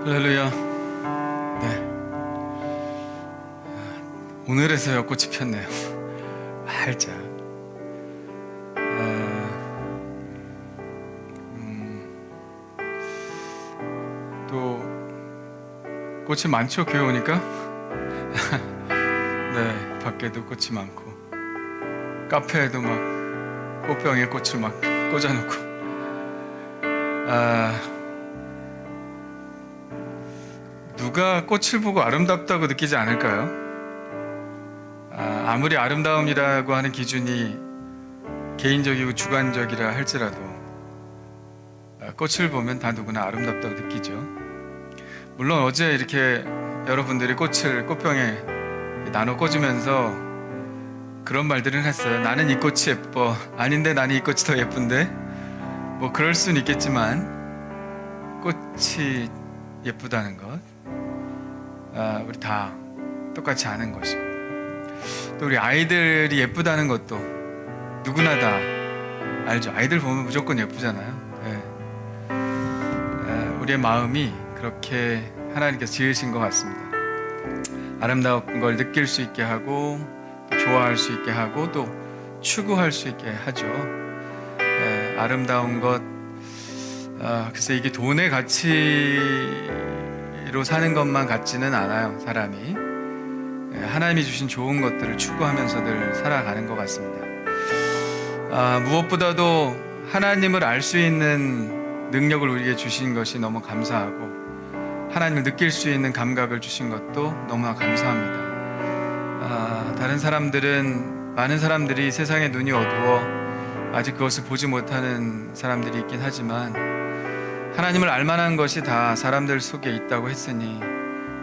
할렐루야. 네. 오늘에서야 꽃이 폈네요. 활짝. 또 꽃이 많죠, 교회 오니까. 네, 밖에도 꽃이 많고 카페에도 막 꽃병에 꽃을 막 꽂아놓고. 누가 꽃을 보고 아름답다고 느끼지 않을까요? 아무리 아름다움이라고 하는 기준이 개인적이고 주관적이라 할지라도 꽃을 보면 다 누구나 아름답다고 느끼죠. 물론 어제 이렇게 여러분들이 꽃을 꽃병에 나눠 꽂으면서 그런 말들을 했어요. 나는 이 꽃이 예뻐. 아닌데 나는 이 꽃이 더 예쁜데. 뭐 그럴 수는 있겠지만 꽃이 예쁘다는 것, 우리 다 똑같이 아는 것이고, 또 우리 아이들이 예쁘다는 것도 누구나 다 알죠. 아이들 보면 무조건 예쁘잖아요. 우리의 마음이 그렇게 하나님께서 지으신 것 같습니다. 아름다운 걸 느낄 수 있게 하고, 좋아할 수 있게 하고, 또 추구할 수 있게 하죠. 아름다운 것, 글쎄 이게 돈의 가치로 사는 것만 같지는 않아요. 사람이 하나님이 주신 좋은 것들을 추구하면서 늘 살아가는 것 같습니다. 무엇보다도 하나님을 알 수 있는 능력을 우리에게 주신 것이 너무 감사하고, 하나님을 느낄 수 있는 감각을 주신 것도 너무나 감사합니다. 다른 사람들은, 많은 사람들이 세상의 눈이 어두워 아직 그것을 보지 못하는 사람들이 있긴 하지만, 하나님을 알만한 것이 다 사람들 속에 있다고 했으니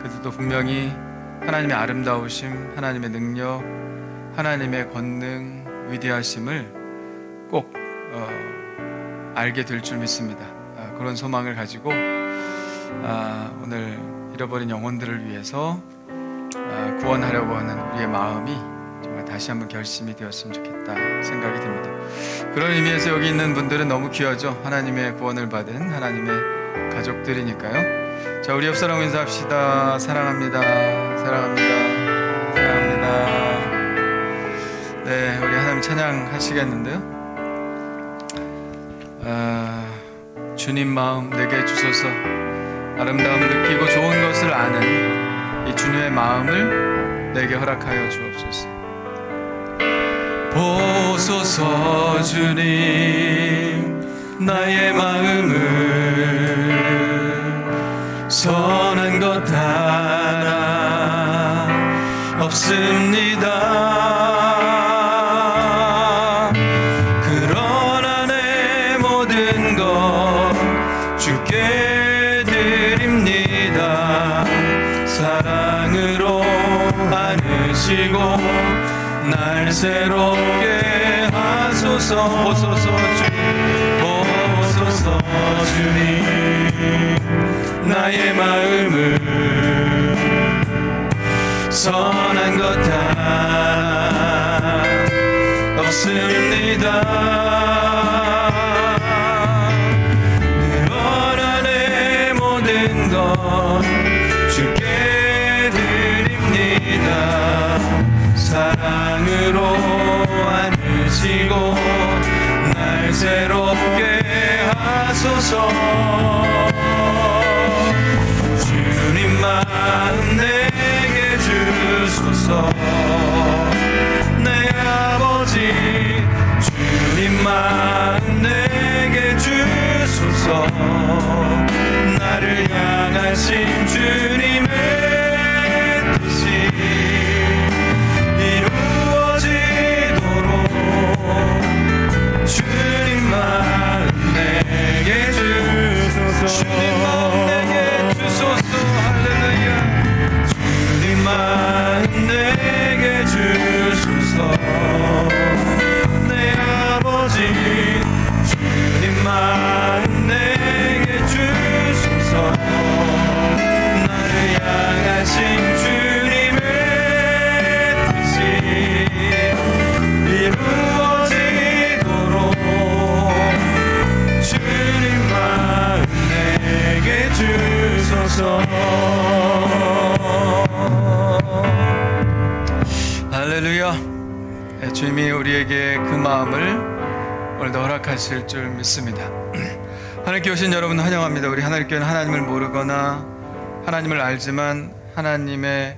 그들도 분명히 하나님의 아름다우심, 하나님의 능력, 하나님의 권능, 위대하심을 꼭 알게 될 줄 믿습니다. 그런 소망을 가지고 오늘 잃어버린 영혼들을 위해서 구원하려고 하는 우리의 마음이 정말 다시 한번 결심이 되었으면 좋겠다 생각이 듭니다. 그런 의미에서 여기 있는 분들은 너무 귀하죠. 하나님의 구원을 받은 하나님의 가족들이니까요. 자, 우리 옆 사람 인사합시다. 사랑합니다. 사랑합니다. 사랑합니다. 네, 우리 하나님 찬양하시겠는데요. 주님 마음 내게 주소서. 아름다움을 느끼고 좋은 것을 아는 이 주님의 마음을 내게 허락하여 주옵소서. 보소서 주님, 나의 마음을 선한 것 하나 없습니다. 그러나 내 모든 것 주께 드립니다. 사랑으로 안으시고 날 새롭게 하소서. 보소서 주님, 나의 마음을 선한 것 하나 없습니다. 그러나 내 모든 것 주께 드립니다. 사랑으로 안으시고 날 새롭게 하소서. 주님 마음 내게 주소서. 내 아버지, 주님 마음 내게 주소서. 나를 향하신 주님의 뜻이 주님 마음 내게 주소서. 주님 마음 내게 주소서. 할렐루야. 주님 마음 내게 주님이 우리에게 그 마음을 오늘도 허락하실 줄 믿습니다. 하늘교회 오신 여러분 환영합니다. 우리 하늘교회는 하나님을 모르거나 하나님을 알지만 하나님과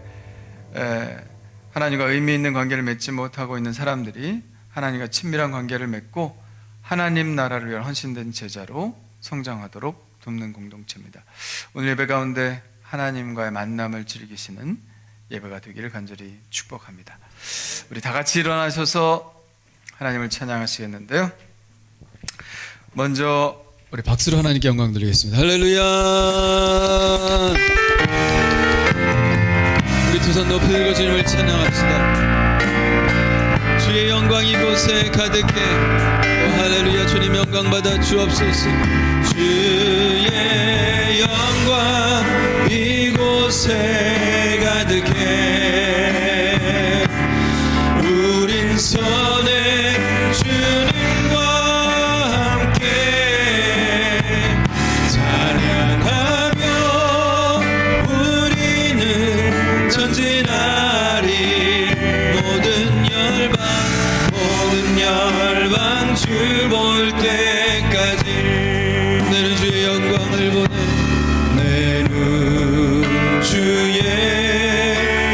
의미 있는 관계를 맺지 못하고 있는 사람들이 하나님과 친밀한 관계를 맺고 하나님 나라를 위한 헌신된 제자로 성장하도록 돕는 공동체입니다. 오늘 예배 가운데 하나님과의 만남을 즐기시는 예배가 되기를 간절히 축복합니다. 우리 다 같이 일어나셔서 하나님을 찬양하시겠는데요. 먼저 우리 박수로 하나님께 영광 드리겠습니다. 할렐루야. 우리 두 손 높이 들고 주님을 찬양합시다. 주의 영광 이곳에 가득해. 할렐루야. 주님 영광 받아 주옵소서. 주의 영광 이곳에 가득해. 우린 선해 주님과 함께 찬양하며 우리는 전진하리. 모든 열방 주 볼 때까지 내는 주의 영광을 보내. 내는 주의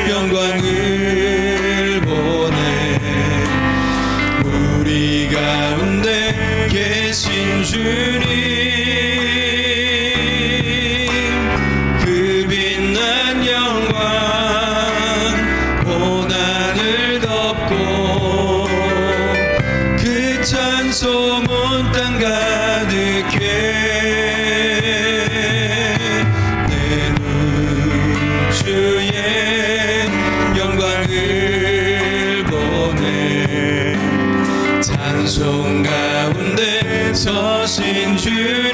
영광을 보내. 우리 가운데 계신 주님, 그 빛난 영광 고난을 덮고 그 찬송은 땅 가득해. 내는 주의 영광을 보내. 찬송 가운데 서신 주님,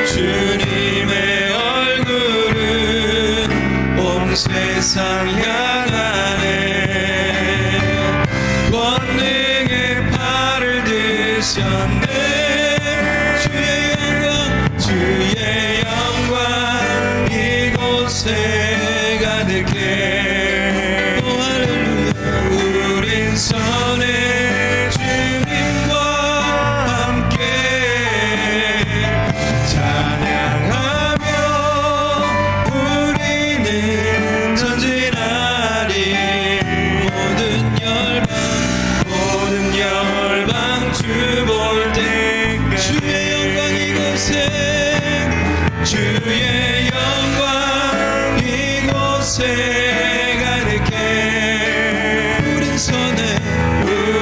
주님의 얼굴은 온 세상 향하네. 권능의 팔을 드셨네. 주의 영광 이곳에 가득해. 오 할렐루야. 우린 선해 주님과 함께 찬양하며 우리는 전진하리. 모든 열방 주 볼 때까지 주의 영광 이곳에. 주의 영광 이곳에 가득해.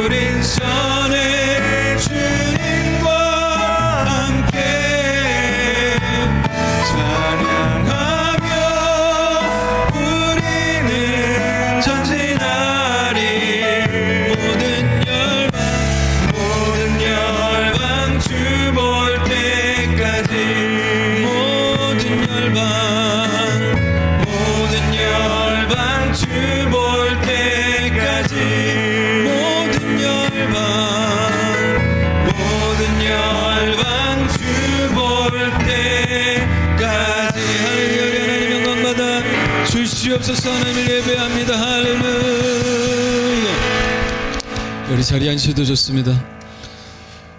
우린 선해 주님과 함께 찬양하며 우리는 전진하리. 모든 열방 주 볼 때까지. 모든 열방 주 볼 때까지. 모든 열방 주 볼 때까지. 할렐루야. 하나님 영광 받아 주시옵소서. 하나님을 예배합니다. 할렐루야. 우리 자리에 앉으셔도 좋습니다.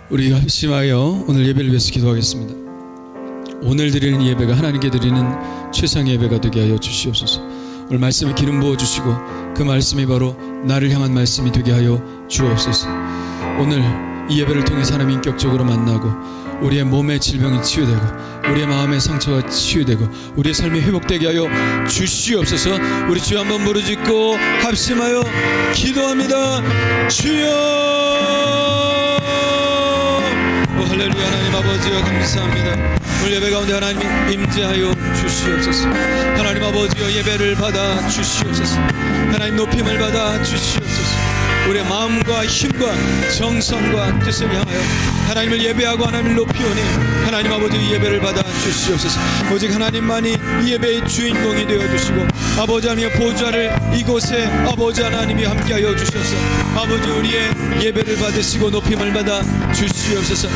우리 합심하여 오늘 예배를 위해서 기도하겠습니다. 오늘 드리는 예배가 하나님께 드리는 최상의 예배가 되게 하여 주시옵소서. 오늘 말씀에 기름 부어주시고 그 말씀이 바로 나를 향한 말씀이 되게 하여 주옵소서. 오늘 이 예배를 통해 사람이 인격적으로 만나고 우리의 몸의 질병이 치유되고 우리의 마음의 상처가 치유되고 우리의 삶이 회복되게 하여 주시옵소서. 우리 주여 한번 부르짖고 합심하여 기도합니다. 주여. 할렐루야. 하나님 아버지여 감사합니다. 오늘 예배 가운데 하나님 임재하여 주시옵소서. 하나님 아버지여 예배를 받아 주시옵소서. 하나님 높임을 받아 주시옵소서. 우리의 마음과 힘과 정성과 뜻을 향하여 하나님을 예배하고 하나님을 높이오니 하나님 아버지 예배를 받아 주시옵소서. 오직 하나님만이 이 예배의 주인공이 되어주시고 아버지 하나님의 보좌를 이곳에 아버지 하나님이 함께하여 주셔서 아버지 우리의 예배를 받으시고 높임을 받아 주시옵소서.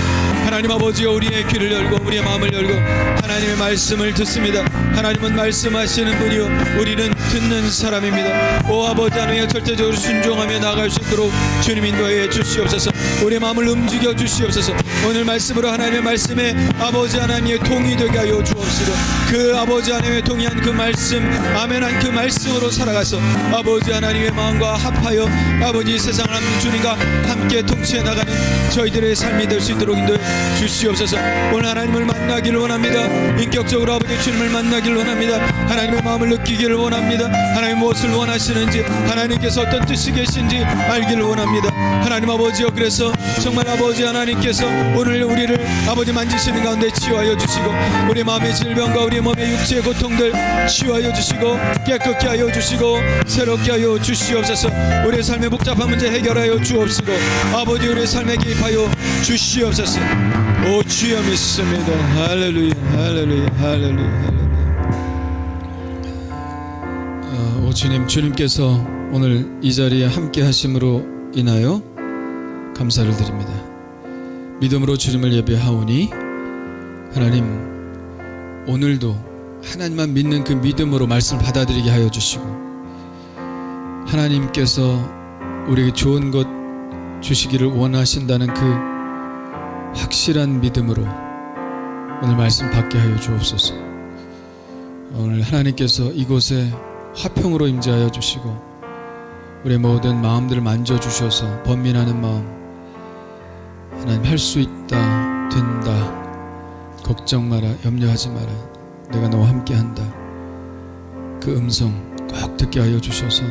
하나님 아버지여 우리의 귀를 열고 우리의 마음을 열고 하나님의 말씀을 듣습니다. 하나님은 말씀하시는 분이요 우리는 듣는 사람입니다. 오 아버지 하나님 절대적으로 순종하며 나아갈 수 있도록 주님 인도해 주시옵소서. 우리의 마음을 움직여 주시옵소서. 오늘 말씀으로 하나님의 말씀에 아버지 하나님의 동의되게 하여 주옵시고 그 아버지 하나님의 동의한 그 말씀 아멘한 그 말씀으로 살아가서 아버지 하나님의 마음과 합하여 아버지 세상을 하나님 주님과 함께 통치해 나가는 저희들의 삶이 될 수 있도록 인도해 주시옵소서. 오늘 하나님을 만나기를 원합니다. 인격적으로 아버지 주님을 만나기를 원합니다. 하나님의 마음을 느끼기를 원합니다. 하나님 무엇을 원하시는지 하나님께서 어떤 뜻이 계신지 알기를 원합니다. 하나님 아버지여 그래서 정말 아버지 하나님께서 오늘 우리를 아버지 만지시는 가운데 치유하여 주시고 우리 마음의 질병과 우리 몸의 육체의 고통들 치유하여 주시고 깨끗게 하여 주시고 새롭게 하여 주시옵소서. 우리의 삶의 복잡한 문제 해결하여 주옵시고 아버지 우리의 삶에 개입하여 주시옵소서. 오 주여 믿습니다. 할렐루야 할렐루야 할렐루야. 오 주님께서 오늘 이 자리에 함께 하심으로 인하여 감사를 드립니다. 믿음으로 주님을 예배하오니 하나님 오늘도 하나님만 믿는 그 믿음으로 말씀을 받아들이게 하여 주시고 하나님께서 우리에게 좋은 것 주시기를 원하신다는 그 확실한 믿음으로 오늘 말씀 받게 하여 주옵소서. 오늘 하나님께서 이곳에 화평으로 임재하여 주시고 우리의 모든 마음들을 만져주셔서 번민하는 마음 하나님 할 수 있다 된다 걱정 마라 염려하지 마라 내가 너와 함께한다 그 음성 꼭 듣게 하여 주셔서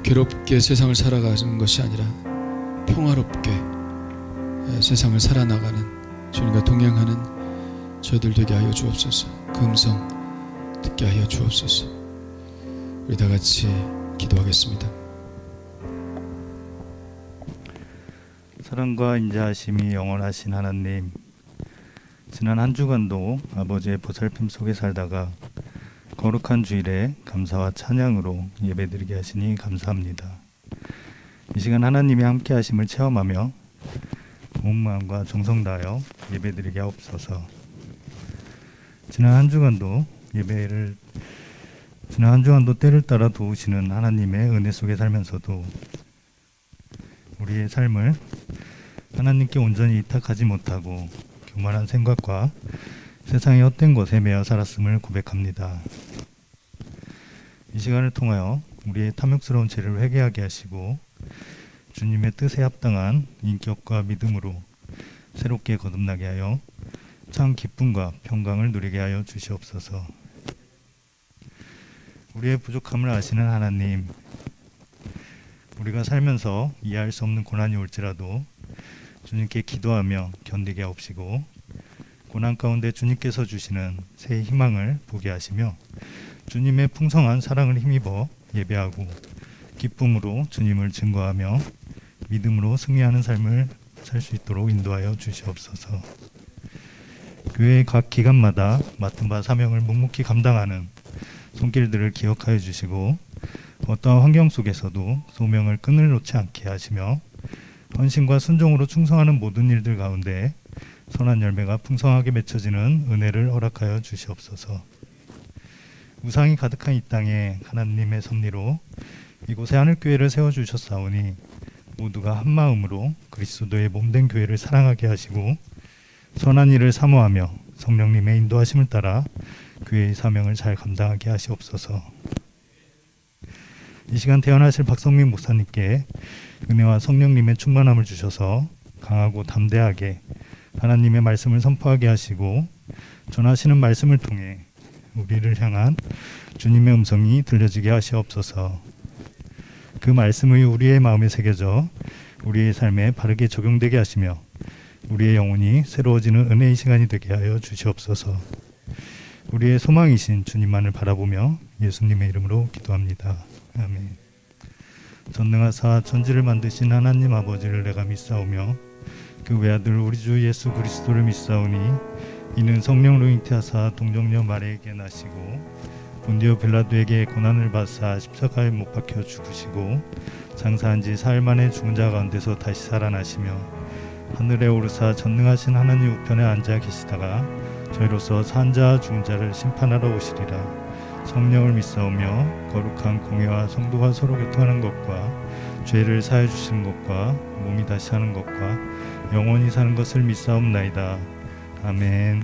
괴롭게 세상을 살아가는 것이 아니라 평화롭게 세상을 살아나가는 주님과 동행하는 저희들 되게 하여 주옵소서. 그 음성 듣게 하여 주옵소서. 우리 다 같이 기도하겠습니다. 사랑과 인자하심이 영원하신 하나님, 지난 한 주간도 아버지의 보살핌 속에 살다가 거룩한 주일에 감사와 찬양으로 예배드리게 하시니 감사합니다. 이 시간 하나님이 함께 하심을 체험하며 온 마음과 정성 다하여 예배드리게 하옵소서. 지난 한 주간도 때를 따라 도우시는 하나님의 은혜 속에 살면서도 우리의 삶을 하나님께 온전히 이탁하지 못하고 교만한 생각과 세상의 헛된 것에 매여 살았음을 고백합니다. 이 시간을 통하여 우리의 탐욕스러운 죄를 회개하게 하시고 주님의 뜻에 합당한 인격과 믿음으로 새롭게 거듭나게 하여 참 기쁨과 평강을 누리게 하여 주시옵소서. 우리의 부족함을 아시는 하나님, 우리가 살면서 이해할 수 없는 고난이 올지라도 주님께 기도하며 견디게 하옵시고 고난 가운데 주님께서 주시는 새 희망을 보게 하시며 주님의 풍성한 사랑을 힘입어 예배하고 기쁨으로 주님을 증거하며 믿음으로 승리하는 삶을 살 수 있도록 인도하여 주시옵소서. 교회의 각 기관마다 맡은 바 사명을 묵묵히 감당하는 손길들을 기억하여 주시고 어떠한 환경 속에서도 소명을 끈을 놓지 않게 하시며 헌신과 순종으로 충성하는 모든 일들 가운데 선한 열매가 풍성하게 맺혀지는 은혜를 허락하여 주시옵소서. 우상이 가득한 이 땅에 하나님의 섭리로 이곳에 하늘교회를 세워주셨사오니 모두가 한마음으로 그리스도의 몸된 교회를 사랑하게 하시고 선한 일을 사모하며 성령님의 인도하심을 따라 교회의 사명을 잘 감당하게 하시옵소서. 이 시간 태어나실 박성민 목사님께 은혜와 성령님의 충만함을 주셔서 강하고 담대하게 하나님의 말씀을 선포하게 하시고 전하시는 말씀을 통해 우리를 향한 주님의 음성이 들려지게 하시옵소서. 그 말씀이 우리의 마음에 새겨져 우리의 삶에 바르게 적용되게 하시며 우리의 영혼이 새로워지는 은혜의 시간이 되게 하여 주시옵소서. 우리의 소망이신 주님만을 바라보며 예수님의 이름으로 기도합니다. 아멘. 전능하사 천지를 만드신 하나님 아버지를 내가 믿사오며 그 외아들 우리 주 예수 그리스도를 믿사오니 이는 성령으로 잉태하사 동정녀 마리아에게 나시고 본디오 빌라도에게 고난을 받사 십자가에 못 박혀 죽으시고 장사한 지 사흘 만에 죽은 자 가운데서 다시 살아나시며 하늘에 오르사 전능하신 하나님 우편에 앉아 계시다가 저희로서 산 자와 죽은 자를 심판하러 오시리라. 성령을 믿사오며 거룩한 공회와 성도가 서로 교통하는 것과 죄를 사해 주시는 것과 몸이 다시 사는 것과 영원히 사는 것을 믿사옵나이다. 아멘.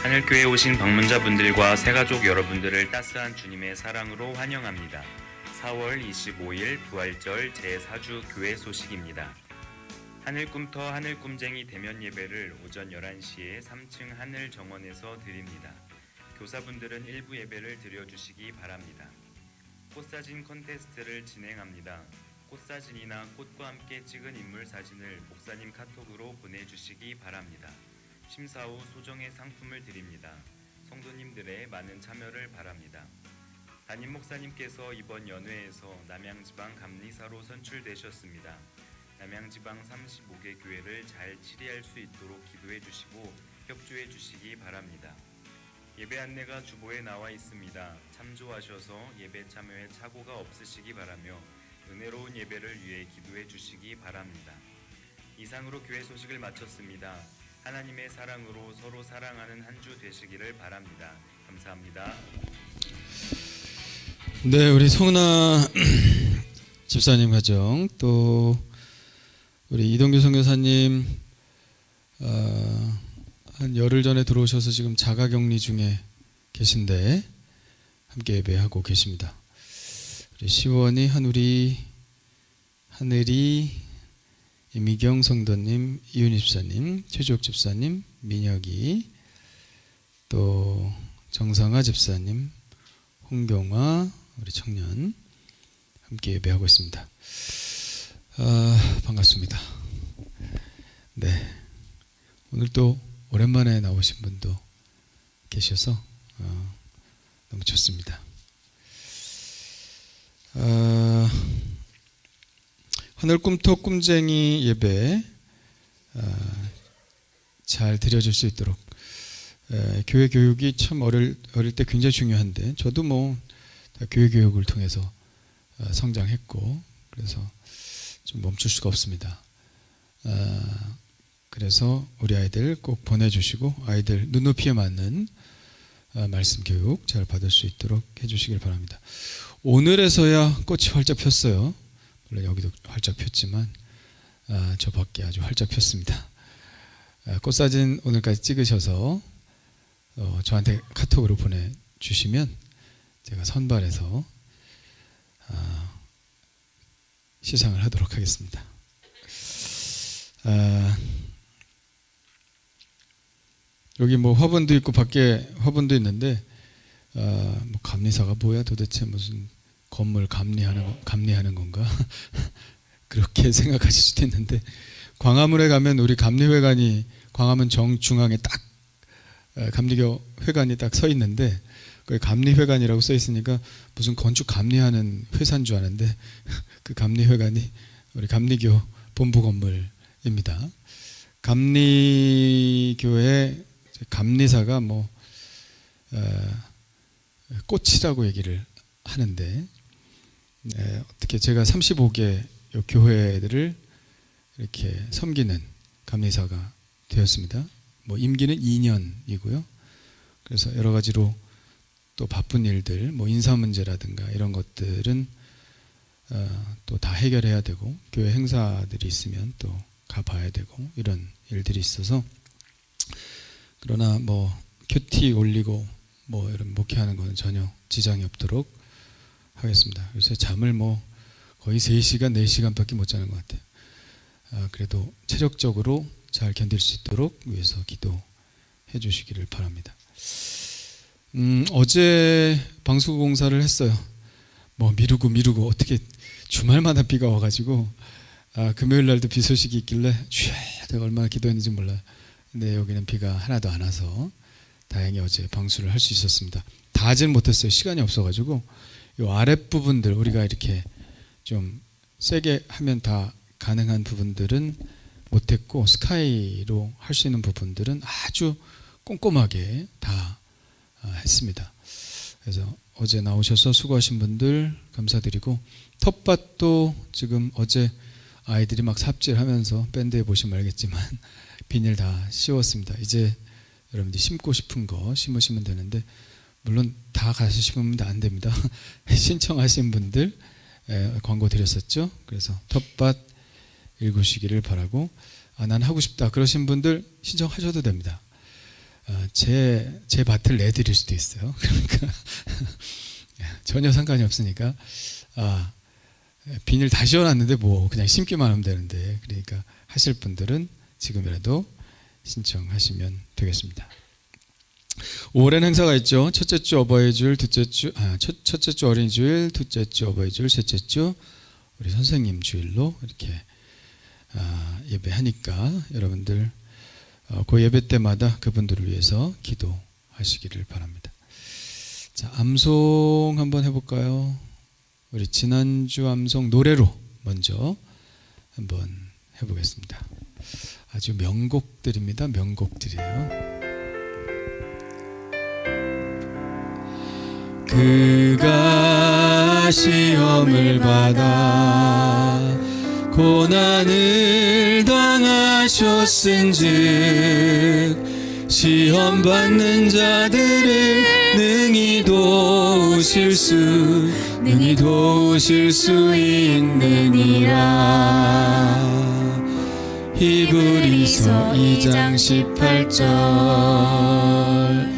하늘교회에 오신 방문자분들과 새가족 여러분들을 따스한 주님의 사랑으로 환영합니다. 4월 25일 부활절 제4주 교회 소식입니다. 하늘꿈터 하늘꿈쟁이 대면 예배를 오전 11시에 3층 하늘정원에서 드립니다. 교사분들은 일부 예배를 드려주시기 바랍니다. 꽃사진 콘테스트를 진행합니다. 꽃사진이나 꽃과 함께 찍은 인물 사진을 목사님 카톡으로 보내주시기 바랍니다. 심사 후 소정의 상품을 드립니다. 성도님들의 많은 참여를 바랍니다. 담임 목사님께서 이번 연회에서 남양지방 감리사로 선출되셨습니다. 남양지방 35개 교회를 잘 치리할 수 있도록 기도해 주시고 협조해 주시기 바랍니다. 예배 안내가 주보에 나와 있습니다. 참조하셔서 예배 참여에 착오가 없으시기 바라며 은혜로운 예배를 위해 기도해 주시기 바랍니다. 이상으로 교회 소식을 마쳤습니다. 하나님의 사랑으로 서로 사랑하는 한 주 되시기를 바랍니다. 감사합니다. 네, 우리 성은아 집사님 가정, 또 우리 이동규 선교사님 한 열흘 전에 들어오셔서 지금 자가격리 중에 계신데 함께 예배하고 계십니다. 우리 시원이 하늘이 이미경 성도님, 이윤희 집사님, 최주옥 집사님, 민혁이, 또 정상아 집사님, 홍경화 우리 청년 함께 예배하고 있습니다. 반갑습니다. 네, 오늘 또 오랜만에 나오신 분도 계셔서 너무 좋습니다. 하늘 꿈터 꿈쟁이 예배 잘 드려줄 수 있도록 교회 교육이 참 어릴 때 굉장히 중요한데 저도 뭐 교회 교육을 통해서 성장했고 그래서 좀 멈출 수가 없습니다. 그래서 우리 아이들 꼭 보내주시고 아이들 눈높이에 맞는 말씀 교육 잘 받을 수 있도록 해주시길 바랍니다. 오늘에서야 꽃이 활짝 폈어요. 물론 여기도 활짝 폈지만 저 밖에 아주 활짝 폈습니다. 꽃사진 오늘까지 찍으셔서 저한테 카톡으로 보내주시면 제가 선발해서 시상을 하도록 하겠습니다. 여기 뭐 화분도 있고 밖에 화분도 있는데 뭐 감리사가 뭐야 도대체 무슨 건물 감리하는 건가? 그렇게 생각하실 수도 있는데 광화문에 가면 우리 감리회관이 광화문 정중앙에 딱 감리교 회관이 딱 서 있는데 그 감리회관이라고 써 있으니까 무슨 건축 감리하는 회사인 줄 아는데 그 감리회관이 우리 감리교 본부 건물입니다. 감리교의 감리사가 뭐 꽃이라고 얘기를 하는데 어떻게 제가 35개 교회들을 이렇게 섬기는 감리사가 되었습니다. 뭐 임기는 2년이고요. 그래서 여러 가지로 또 바쁜 일들, 뭐 인사 문제라든가 이런 것들은 또 다 해결해야 되고 교회 행사들이 있으면 또 가봐야 되고 이런 일들이 있어서 그러나 뭐 큐티 올리고 뭐 이런 목회하는 거는 전혀 지장이 없도록 하겠습니다. 요새 잠을 뭐 거의 3시간, 4시간밖에 못 자는 것 같아요. 그래도 체력적으로 잘 견딜 수 있도록 위해서 기도해 주시기를 바랍니다. 어제 방수공사를 했어요. 뭐 미루고 어떻게 주말마다 비가 와가지고 금요일 날도 비 소식이 있길래 주야 내가 얼마나 기도했는지 몰라요. 근데 여기는 비가 하나도 안 와서 다행히 어제 방수를 할 수 있었습니다. 다 하진 못했어요. 시간이 없어가지고 이 아랫부분들 우리가 이렇게 좀 세게 하면 다 가능한 부분들은 못했고 스카이로 할 수 있는 부분들은 아주 꼼꼼하게 다 했습니다. 그래서 어제 나오셔서 수고하신 분들 감사드리고, 텃밭도 지금 어제 아이들이 막 삽질하면서 밴드에 보시면 알겠지만 비닐 다 씌웠습니다. 이제 여러분들이 심고 싶은 거 심으시면 되는데, 물론 다 가서 심으면 안 됩니다. 신청하신 분들 광고 드렸었죠. 그래서 텃밭 읽으시기를 바라고, 난 하고 싶다 그러신 분들 신청하셔도 됩니다. 제 밭을 내드릴 수도 있어요. 그러니까 전혀 상관이 없으니까 비닐 다 씌워놨는데 뭐 그냥 심기만 하면 되는데, 그러니까 하실 분들은 지금이라도 신청하시면 되겠습니다. 5월엔 행사가 있죠. 첫째 주 어버이 주일, 첫째 주 어린이 주일, 둘째 주 어버이 주일, 셋째 주 우리 선생님 주일로 이렇게 예배하니까 여러분들 그 예배 때마다 그분들을 위해서 기도하시기를 바랍니다. 자, 암송 한번 해볼까요? 우리 지난주 암송 노래로 먼저 한번 해보겠습니다. 아주 명곡들입니다. 명곡들이에요. 그가 시험을 받아 고난을 당하셨은즉 시험 받는 자들을 능히 도우실 수 있느니라. 히브리서 2장 18절.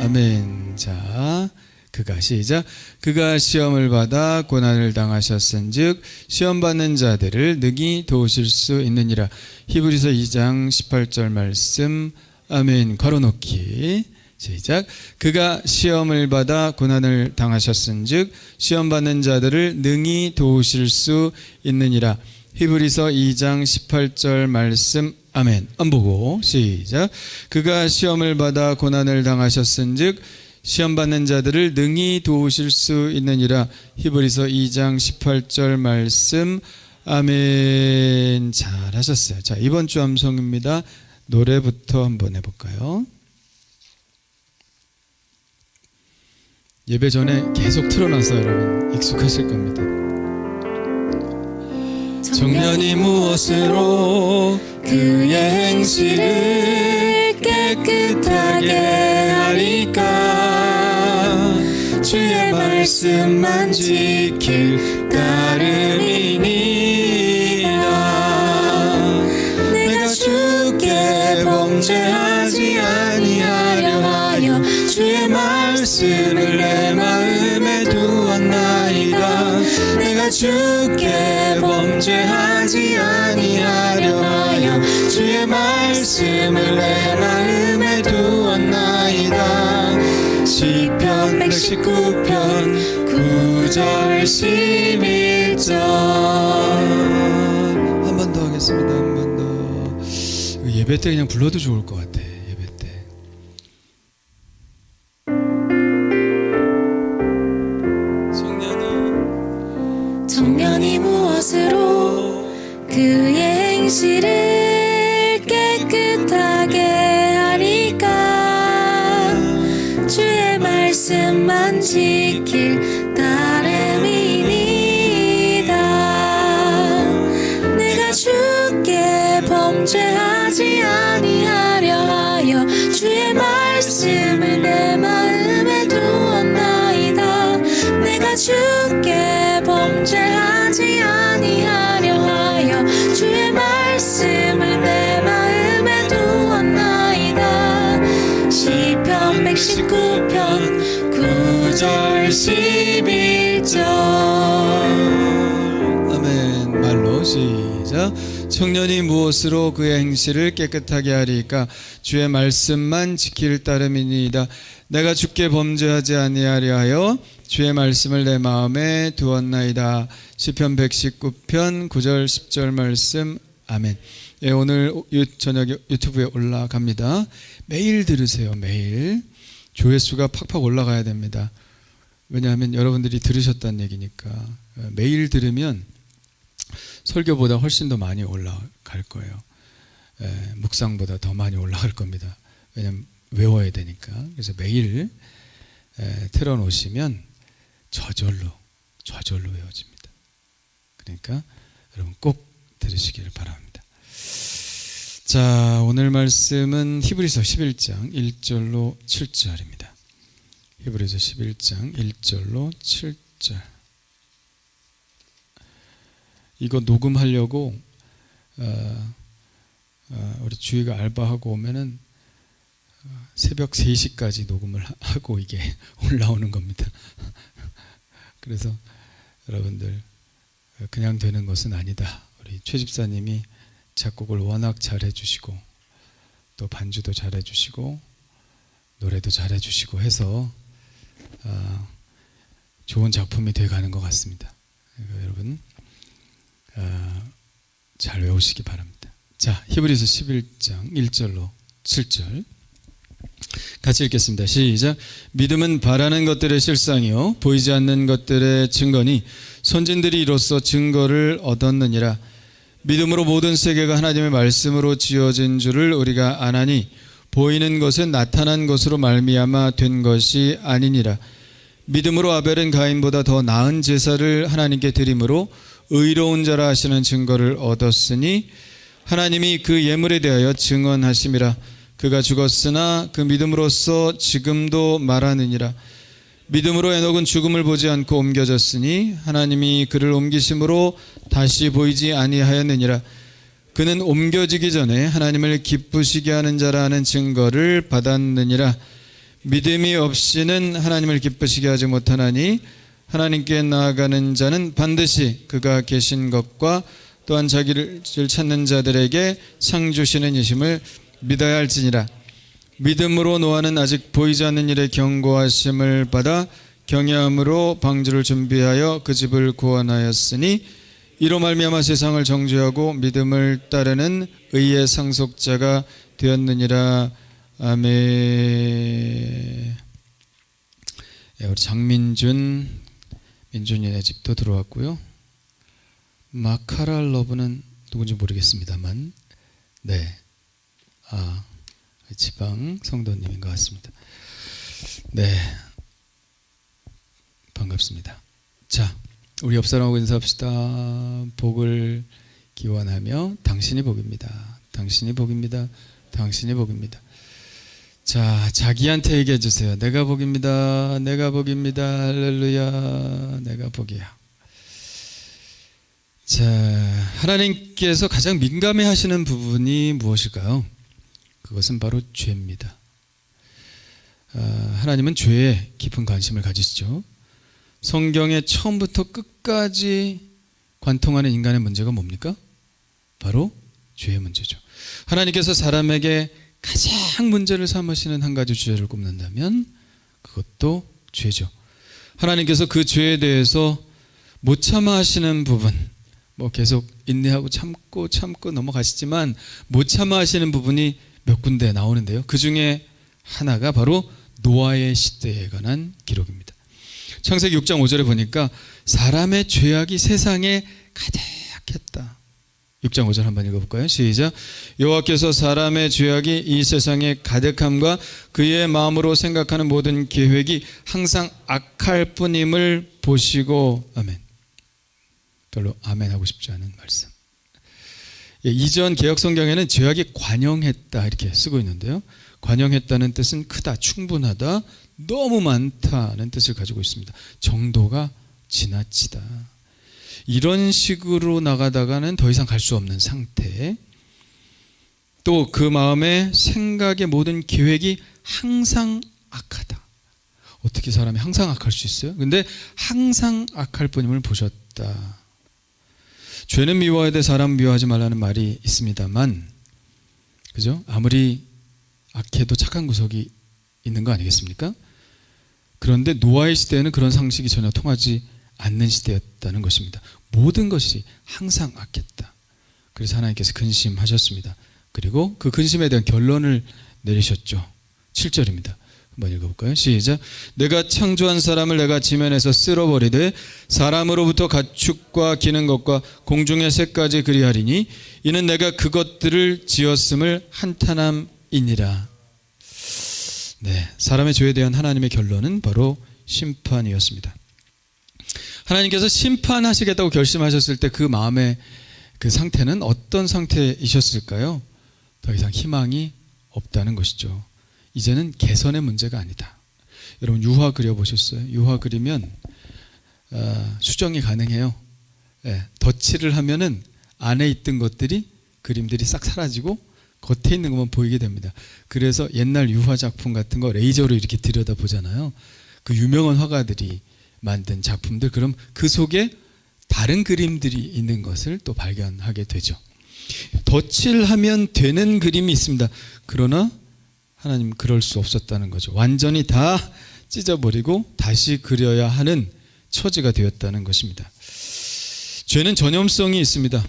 아멘. 자, 그가 시작. 그가 시험을 받아 고난을 당하셨은즉 시험 받는 자들을 능히 도우실 수 있느니라. 히브리서 2장 18절 말씀. 아멘. 걸어놓기. 시작. 그가 시험을 받아 고난을 당하셨은즉 시험 받는 자들을 능히 도우실 수 있느니라. 히브리서 2장 18절 말씀. 아멘. 안 보고 시작. 그가 시험을 받아 고난을 당하셨은즉 시험 받는 자들을 능히 도우실 수 있느니라. 히브리서 2장 18절 말씀. 아멘. 잘하셨어요. 자, 이번 주 암송입니다. 노래부터 한번 해볼까요? 예배 전에 계속 틀어놔서 여러분 익숙하실 겁니다. 청년이 무엇으로 그의 행실을 깨끗하게 하리까? 주의 말씀만 지킬 따름이니라. 내가 주께 범죄하지 아니하려 하여 주의 말씀을 내 마음에 두었나이다. 내가 주께 범죄하지 아니하려 하여 주의 말씀을 내 마음에 두었나이다. 시편 119편 9절 11절. 한 번 더 하겠습니다. 한 번 더. 예배 때 그냥 불러도 좋을 것 같아. 예배 때. 청년이 무엇으로 그의 행실을 깨끗하게 하리까? 주의 말씀만 지킬 따름이니이다. 내가 주께 범죄하지 아니하려 하여 주의 말씀을 내 마음에 두었나이다. 내가 주께 범죄하지 아니하려 하여 주의 말씀을 내 마음에 두었나이다. 시편 119편 9절 11절. 아멘. 말로 시작. 청년이 무엇으로 그의 행실을 깨끗하게 하리까? 주의 말씀만 지킬 따름이니이다. 내가 주께 범죄하지 아니하려 하여 주의 말씀을 내 마음에 두었나이다. 시편 119편 9절 10절 말씀. 아멘. 예, 오늘 저녁 유튜브에 올라갑니다. 매일 들으세요. 매일 조회수가 팍팍 올라가야 됩니다. 왜냐하면 여러분들이 들으셨다는 얘기니까. 매일 들으면 설교보다 훨씬 더 많이 올라갈 거예요. 묵상보다 더 많이 올라갈 겁니다. 왜냐하면 외워야 되니까. 그래서 매일 틀어놓으시면 저절로 외워집니다. 그러니까 여러분 꼭 들으시기를 바랍니다. 자, 오늘 말씀은 히브리서 11장 1절로 7절입니다. 히브리서 11장 1절로 7절. 이거 녹음하려고 우리 주희가 알바하고 오면은 새벽 3시까지 녹음을 하고 이게 올라오는 겁니다. 그래서 여러분들 그냥 되는 것은 아니다. 우리 최 집사님이 작곡을 워낙 잘해 주시고 또 반주도 잘해 주시고 노래도 잘해 주시고 해서 좋은 작품이 되어 가는 것 같습니다. 그러니까 여러분 잘 외우시기 바랍니다. 자, 히브리서 11장 1절로 7절 같이 읽겠습니다. 시작. 믿음은 바라는 것들의 실상이요 보이지 않는 것들의 증거니 선진들이 이로써 증거를 얻었느니라. 믿음으로 모든 세계가 하나님의 말씀으로 지어진 줄을 우리가 아나니 보이는 것은 나타난 것으로 말미암아 된 것이 아니니라. 믿음으로 아벨은 가인보다 더 나은 제사를 하나님께 드림으로 의로운 자라 하시는 증거를 얻었으니 하나님이 그 예물에 대하여 증언하심이라. 그가 죽었으나 그 믿음으로써 지금도 말하느니라. 믿음으로 에녹은 죽음을 보지 않고 옮겨졌으니 하나님이 그를 옮기심으로 다시 보이지 아니하였느니라. 그는 옮겨지기 전에 하나님을 기쁘시게 하는 자라는 증거를 받았느니라. 믿음이 없이는 하나님을 기쁘시게 하지 못하나니 하나님께 나아가는 자는 반드시 그가 계신 것과 또한 자기를 찾는 자들에게 상 주시는 이심을 믿어야 할지니라. 믿음으로 노아는 아직 보이지 않는 일에 경고하심을 받아 경외함으로 방주를 준비하여 그 집을 구원하였으니 이로 말미암아 세상을 정죄하고 믿음을 따르는 의의 상속자가 되었느니라. 아멘. 우리 장민준 민준이네 집도 들어왔고요. 마카랄러브는 누군지 모르겠습니다만 지방 성도님인 것 같습니다. 네, 반갑습니다. 자, 우리 옆 사람하고 인사합시다. 복을 기원하며 당신이 복입니다. 당신이 복입니다. 당신이 복입니다. 자, 자기한테 얘기해 주세요. 내가 복입니다. 내가 복입니다. 할렐루야. 내가 복이야. 자, 하나님께서 가장 민감해 하시는 부분이 무엇일까요? 그것은 바로 죄입니다. 하나님은 죄에 깊은 관심을 가지시죠. 성경의 처음부터 끝까지 관통하는 인간의 문제가 뭡니까? 바로 죄의 문제죠. 하나님께서 사람에게 가장 문제를 삼으시는 한 가지 주제를 꼽는다면 그것도 죄죠. 하나님께서 그 죄에 대해서 못 참아 하시는 부분, 계속 인내하고 참고 넘어가시지만 못 참아 하시는 부분이 몇 군데 나오는데요. 그 중에 하나가 바로 노아의 시대에 관한 기록입니다. 창세기 6장 5절에 보니까 사람의 죄악이 세상에 가득했다. 6장 5절 한번 읽어볼까요? 시작. 여호와께서 사람의 죄악이 이 세상에 가득함과 그의 마음으로 생각하는 모든 계획이 항상 악할 뿐임을 보시고. 아멘. 별로 아멘 하고 싶지 않은 말씀. 이전 개역 성경에는 죄악이 관영했다 이렇게 쓰고 있는데요. 관영했다는 뜻은 크다, 충분하다, 너무 많다는 뜻을 가지고 있습니다. 정도가 지나치다. 이런 식으로 나가다가는 더 이상 갈 수 없는 상태. 또 그 마음의 생각의 모든 계획이 항상 악하다. 어떻게 사람이 항상 악할 수 있어요? 근데 항상 악할 뿐임을 보셨다. 죄는 미워야 돼 사람 미워하지 말라는 말이 있습니다만, 그죠? 아무리 악해도 착한 구석이 있는 거 아니겠습니까? 그런데 노아의 시대에는 그런 상식이 전혀 통하지 않는 시대였다는 것입니다. 모든 것이 항상 악했다. 그래서 하나님께서 근심하셨습니다. 그리고 그 근심에 대한 결론을 내리셨죠. 7절입니다. 한번 읽어볼까요? 시작. 내가 창조한 사람을 내가 지면에서 쓸어버리되 사람으로부터 가축과 기는 것과 공중의 새까지 그리하리니 이는 내가 그것들을 지었음을 한탄함이니라. 네, 사람의 죄에 대한 하나님의 결론은 바로 심판이었습니다. 하나님께서 심판하시겠다고 결심하셨을 때 그 마음의 그 상태는 어떤 상태이셨을까요? 더 이상 희망이 없다는 것이죠. 이제는 개선의 문제가 아니다. 여러분 유화 그려보셨어요? 유화 그리면 수정이 가능해요. 덧칠을 하면은 안에 있던 것들이 그림들이 싹 사라지고 겉에 있는 것만 보이게 됩니다. 그래서 옛날 유화 작품 같은 거 레이저로 이렇게 들여다보잖아요. 그 유명한 화가들이 만든 작품들, 그럼 그 속에 다른 그림들이 있는 것을 또 발견하게 되죠. 덧칠하면 되는 그림이 있습니다. 그러나 하나님 그럴 수 없었다는 거죠. 완전히 다 찢어버리고 다시 그려야 하는 처지가 되었다는 것입니다. 죄는 전염성이 있습니다.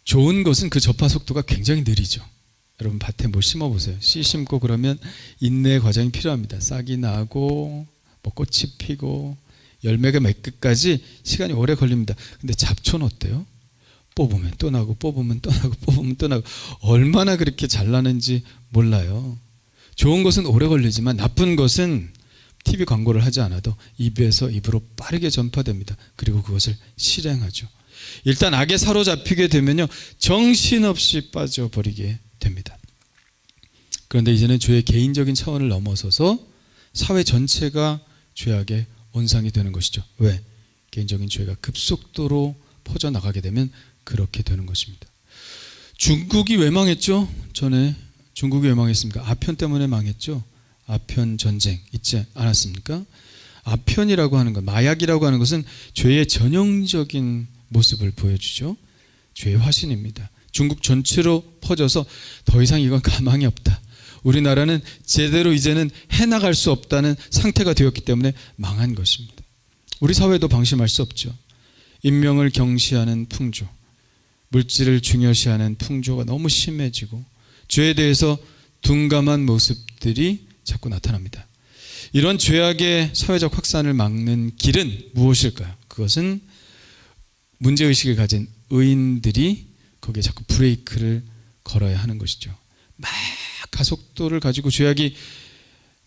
좋은 것은 그 접화 속도가 굉장히 느리죠. 여러분 밭에 뭘 심어보세요. 씨 심고 그러면 인내의 과정이 필요합니다. 싹이 나고 뭐 꽃이 피고 열매가 맺기까지 시간이 오래 걸립니다. 근데 잡초는 어때요? 뽑으면 또 나고 뽑으면 또 나고 뽑으면 또 나고 얼마나 그렇게 잘 나는지 몰라요. 좋은 것은 오래 걸리지만 나쁜 것은 TV 광고를 하지 않아도 입에서 입으로 빠르게 전파됩니다. 그리고 그것을 실행하죠. 일단 악에 사로잡히게 되면요 정신없이 빠져버리게 됩니다. 그런데 이제는 죄의 개인적인 차원을 넘어서서 사회 전체가 죄악의 온상이 되는 것이죠. 왜? 개인적인 죄가 급속도로 퍼져나가게 되면 그렇게 되는 것입니다. 중국이 왜 망했죠? 전에 중국이 왜 망했습니까? 아편 때문에 망했죠. 아편 전쟁 있지 않았습니까? 아편이라고 하는 것, 마약이라고 하는 것은 죄의 전형적인 모습을 보여주죠. 죄의 화신입니다. 중국 전체로 퍼져서 더 이상 이건 가망이 없다. 우리나라는 제대로 이제는 해나갈 수 없다는 상태가 되었기 때문에 망한 것입니다. 우리 사회도 방심할 수 없죠. 인명을 경시하는 풍조, 물질을 중요시하는 풍조가 너무 심해지고 죄에 대해서 둔감한 모습들이 자꾸 나타납니다. 이런 죄악의 사회적 확산을 막는 길은 무엇일까요? 그것은 문제의식을 가진 의인들이 거기에 자꾸 브레이크를 걸어야 하는 것이죠. 막 가속도를 가지고 죄악이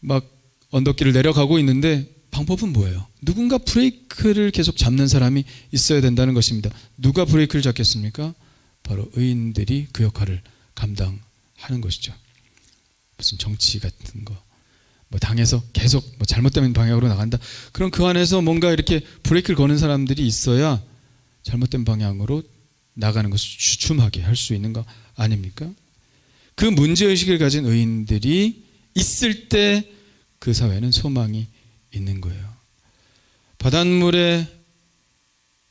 막 언덕길을 내려가고 있는데 방법은 뭐예요? 누군가 브레이크를 계속 잡는 사람이 있어야 된다는 것입니다. 누가 브레이크를 잡겠습니까? 바로 의인들이 그 역할을 감당하는 것이죠. 무슨 정치 같은 거, 뭐 당에서 계속 뭐 잘못된 방향으로 나간다. 그럼 그 안에서 뭔가 이렇게 브레이크를 거는 사람들이 있어야 잘못된 방향으로 나가는 것을 주춤하게 할 수 있는 거 아닙니까? 그 문제의식을 가진 의인들이 있을 때 그 사회는 소망이 있는 거예요. 바닷물에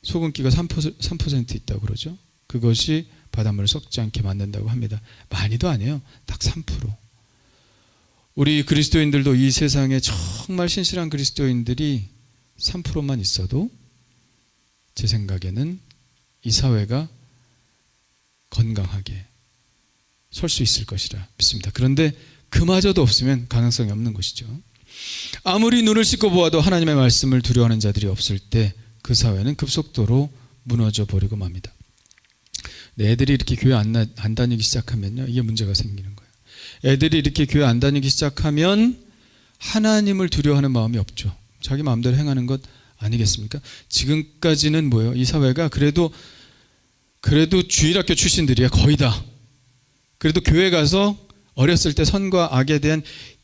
소금기가 3% 있다고 그러죠. 그것이 바닷물을 썩지 않게 만든다고 합니다. 많이도 아니에요. 딱 3%. 우리 그리스도인들도 이 세상에 정말 신실한 그리스도인들이 3%만 있어도 제 생각에는 이 사회가 건강하게 설 수 있을 것이라 믿습니다. 그런데 그마저도 없으면 가능성이 없는 것이죠. 아무리 눈을 씻고 보아도 하나님의 말씀을 두려워하는 자들이 없을 때 그 사회는 급속도로 무너져 버리고 맙니다. 애들이 이렇게 교회 안 다니기 시작하면요, 이게 문제가 생기는 거예요. 애들이 이렇게 교회 안 다니기 시작하면 하나님을 두려워하는 마음이 없죠. 자기 마음대로 행하는 것 아니겠습니까? 지금까지는 뭐예요? 이 사회가 그래도 주일학교 출신들이야, 거의 다. 그래도 교회 가서 어렸을 때 선과 악에 대한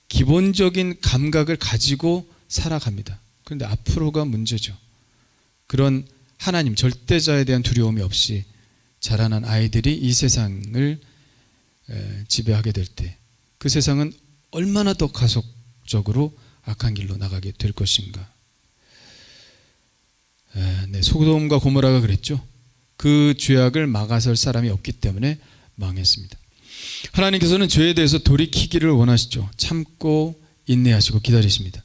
기본적인 감각을 가지고 살아갑니다. 그런데 앞으로가 문제죠. 그런 하나님 절대자에 대한 두려움이 없이 자라난 아이들이 이 세상을 지배하게 될 때 그 세상은 얼마나 더 가속적으로 악한 길로 나가게 될 것인가. 네, 소돔과 고모라가 그랬죠. 그 죄악을 막아설 사람이 없기 때문에 망했습니다. 하나님께서는 죄에 대해서 돌이키기를 원하시죠. 참고 인내하시고 기다리십니다.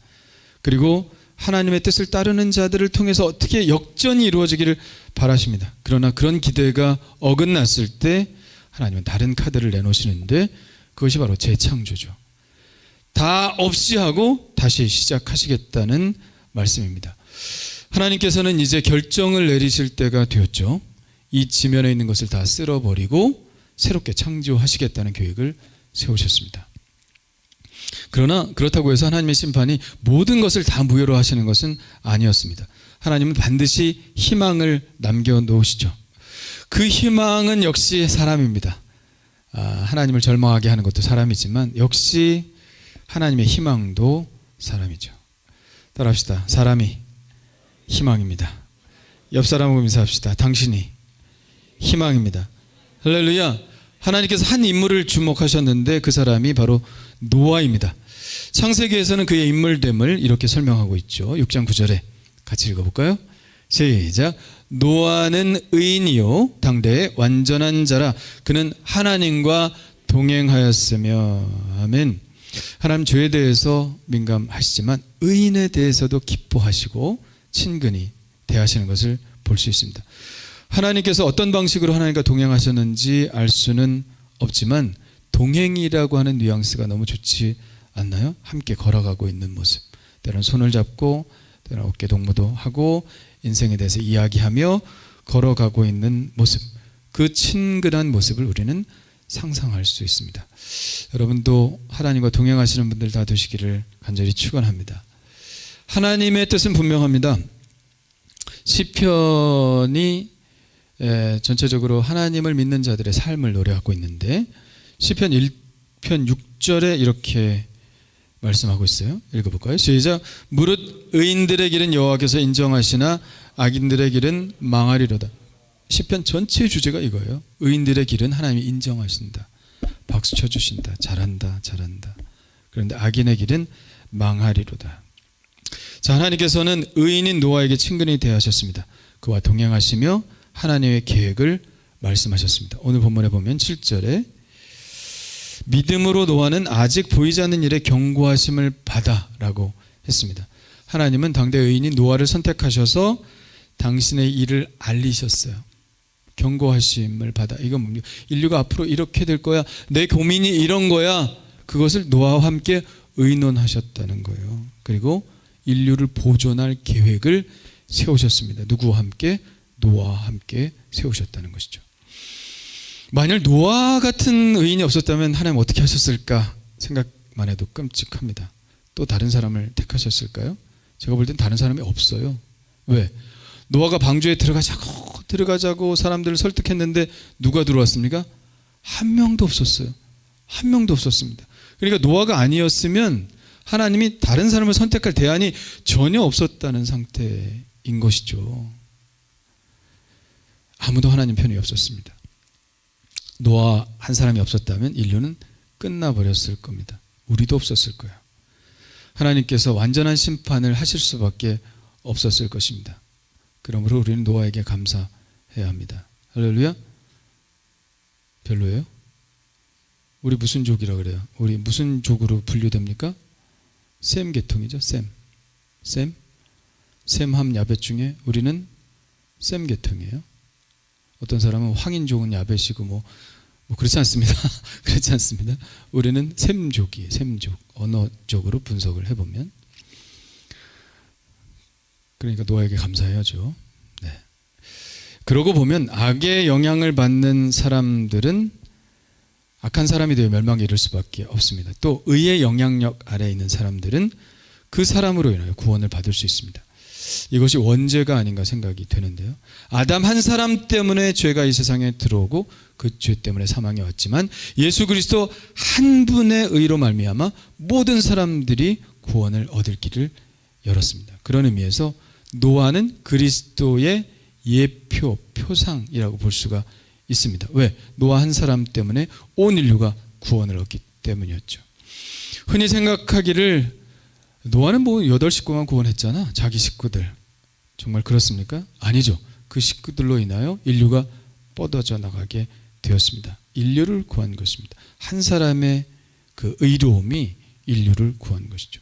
그리고 하나님의 뜻을 따르는 자들을 통해서 어떻게 역전이 이루어지기를 바라십니다. 그러나 그런 기대가 어긋났을 때 하나님은 다른 카드를 내놓으시는데 그것이 바로 재창조죠. 다 없이 하고 다시 시작하시겠다는 말씀입니다. 하나님께서는 이제 결정을 내리실 때가 되었죠. 이 지면에 있는 것을 다 쓸어버리고 새롭게 창조하시겠다는 계획을 세우셨습니다. 그러나 그렇다고 해서 하나님의 심판이 모든 것을 다 무효로 하시는 것은 아니었습니다. 하나님은 반드시 희망을 남겨놓으시죠. 그 희망은 역시 사람입니다. 하나님을 절망하게 하는 것도 사람이지만 역시 하나님의 희망도 사람이죠. 따라합시다. 사람이 희망입니다. 옆 사람하고 인사합시다. 당신이 희망입니다. 할렐루야. 하나님께서 한 인물을 주목하셨는데 그 사람이 바로 노아입니다. 창세기에서는 그의 인물됨을 이렇게 설명하고 있죠. 6장 9절에 같이 읽어볼까요? 시작. 노아는 의인이요 당대의 완전한 자라. 그는 하나님과 동행하였으며. 아멘. 하나님 죄에 대해서 민감하시지만 의인에 대해서도 기뻐하시고 친근히 대하시는 것을 볼 수 있습니다. 하나님께서 어떤 방식으로 하나님과 동행하셨는지 알 수는 없지만 동행이라고 하는 뉘앙스가 너무 좋지 않나요? 함께 걸어가고 있는 모습, 때로는 손을 잡고 때로는 어깨 동무도 하고 인생에 대해서 이야기하며 걸어가고 있는 모습, 그 친근한 모습을 우리는 상상할 수 있습니다. 여러분도 하나님과 동행하시는 분들 다 되시기를 간절히 축원합니다. 하나님의 뜻은 분명합니다. 시편이 전체적으로 하나님을 믿는 자들의 삶을 노래하고 있는데 시편 1편 6절에 이렇게 말씀하고 있어요. 읽어볼까요? 시작. 무릇 의인들의 길은 여호와께서 인정하시나 악인들의 길은 망하리로다. 시편 전체의 주제가 이거예요. 의인들의 길은 하나님이 인정하신다. 박수 쳐주신다. 잘한다. 잘한다. 그런데 악인의 길은 망하리로다. 자, 하나님께서는 의인인 노아에게 친근히 대하셨습니다. 그와 동행하시며 하나님의 계획을 말씀하셨습니다. 오늘 본문에 보면 7절에 믿음으로 노아는 아직 보이지 않는 일에 경고하심을 받아라고 했습니다. 하나님은 당대 의인인 노아를 선택하셔서 당신의 일을 알리셨어요. 경고하심을 받아. 이건 뭡니까? 인류가 앞으로 이렇게 될 거야. 내 고민이 이런 거야. 그것을 노아와 함께 의논하셨다는 거예요. 그리고 인류를 보존할 계획을 세우셨습니다. 누구와 함께? 노아와 함께 세우셨다는 것이죠. 만일 노아 같은 의인이 없었다면 하나님 어떻게 하셨을까 생각만 해도 끔찍합니다. 또 다른 사람을 택하셨을까요? 제가 볼 땐 다른 사람이 없어요. 왜? 노아가 방주에 들어가자고 사람들을 설득했는데 누가 들어왔습니까? 한 명도 없었어요. 한 명도 없었습니다. 그러니까 노아가 아니었으면 하나님이 다른 사람을 선택할 대안이 전혀 없었다는 상태인 것이죠. 아무도 하나님 편이 없었습니다. 노아 한 사람이 없었다면 인류는 끝나버렸을 겁니다. 우리도 없었을 거예요. 하나님께서 완전한 심판을 하실 수밖에 없었을 것입니다. 그러므로 우리는 노아에게 감사해야 합니다. 할렐루야. 별로예요? 우리 무슨 족이라 그래요? 우리 무슨 족으로 분류됩니까? 셈 계통이죠. 셈함 야벳 중에 우리는 셈 계통이에요. 어떤 사람은 황인족은 야벳이고 뭐 그렇지 않습니다. 그렇지 않습니다. 우리는 셈족이에요. 셈족. 언어적으로 분석을 해보면. 그러니까 노아에게 감사해야죠. 네. 그러고 보면 악의 영향을 받는 사람들은 악한 사람이 되어 멸망에 이를 수밖에 없습니다. 또 의의 영향력 아래에 있는 사람들은 그 사람으로 인하여 구원을 받을 수 있습니다. 이것이 원죄가 아닌가 생각이 되는데요. 아담 한 사람 때문에 죄가 이 세상에 들어오고 그 죄 때문에 사망이 왔지만 예수 그리스도 한 분의 의로 말미암아 모든 사람들이 구원을 얻을 길을 열었습니다. 그런 의미에서 노아는 그리스도의 예표, 표상이라고 볼 수가 있습니다. 왜? 노아 한 사람 때문에 온 인류가 구원을 얻기 때문이었죠. 흔히 생각하기를 노아는 뭐 8식구만 구원했잖아. 자기 식구들. 정말 그렇습니까? 아니죠. 그 식구들로 인하여 인류가 뻗어져 나가게 되었습니다. 인류를 구한 것입니다. 한 사람의 그 의로움이 인류를 구한 것이죠.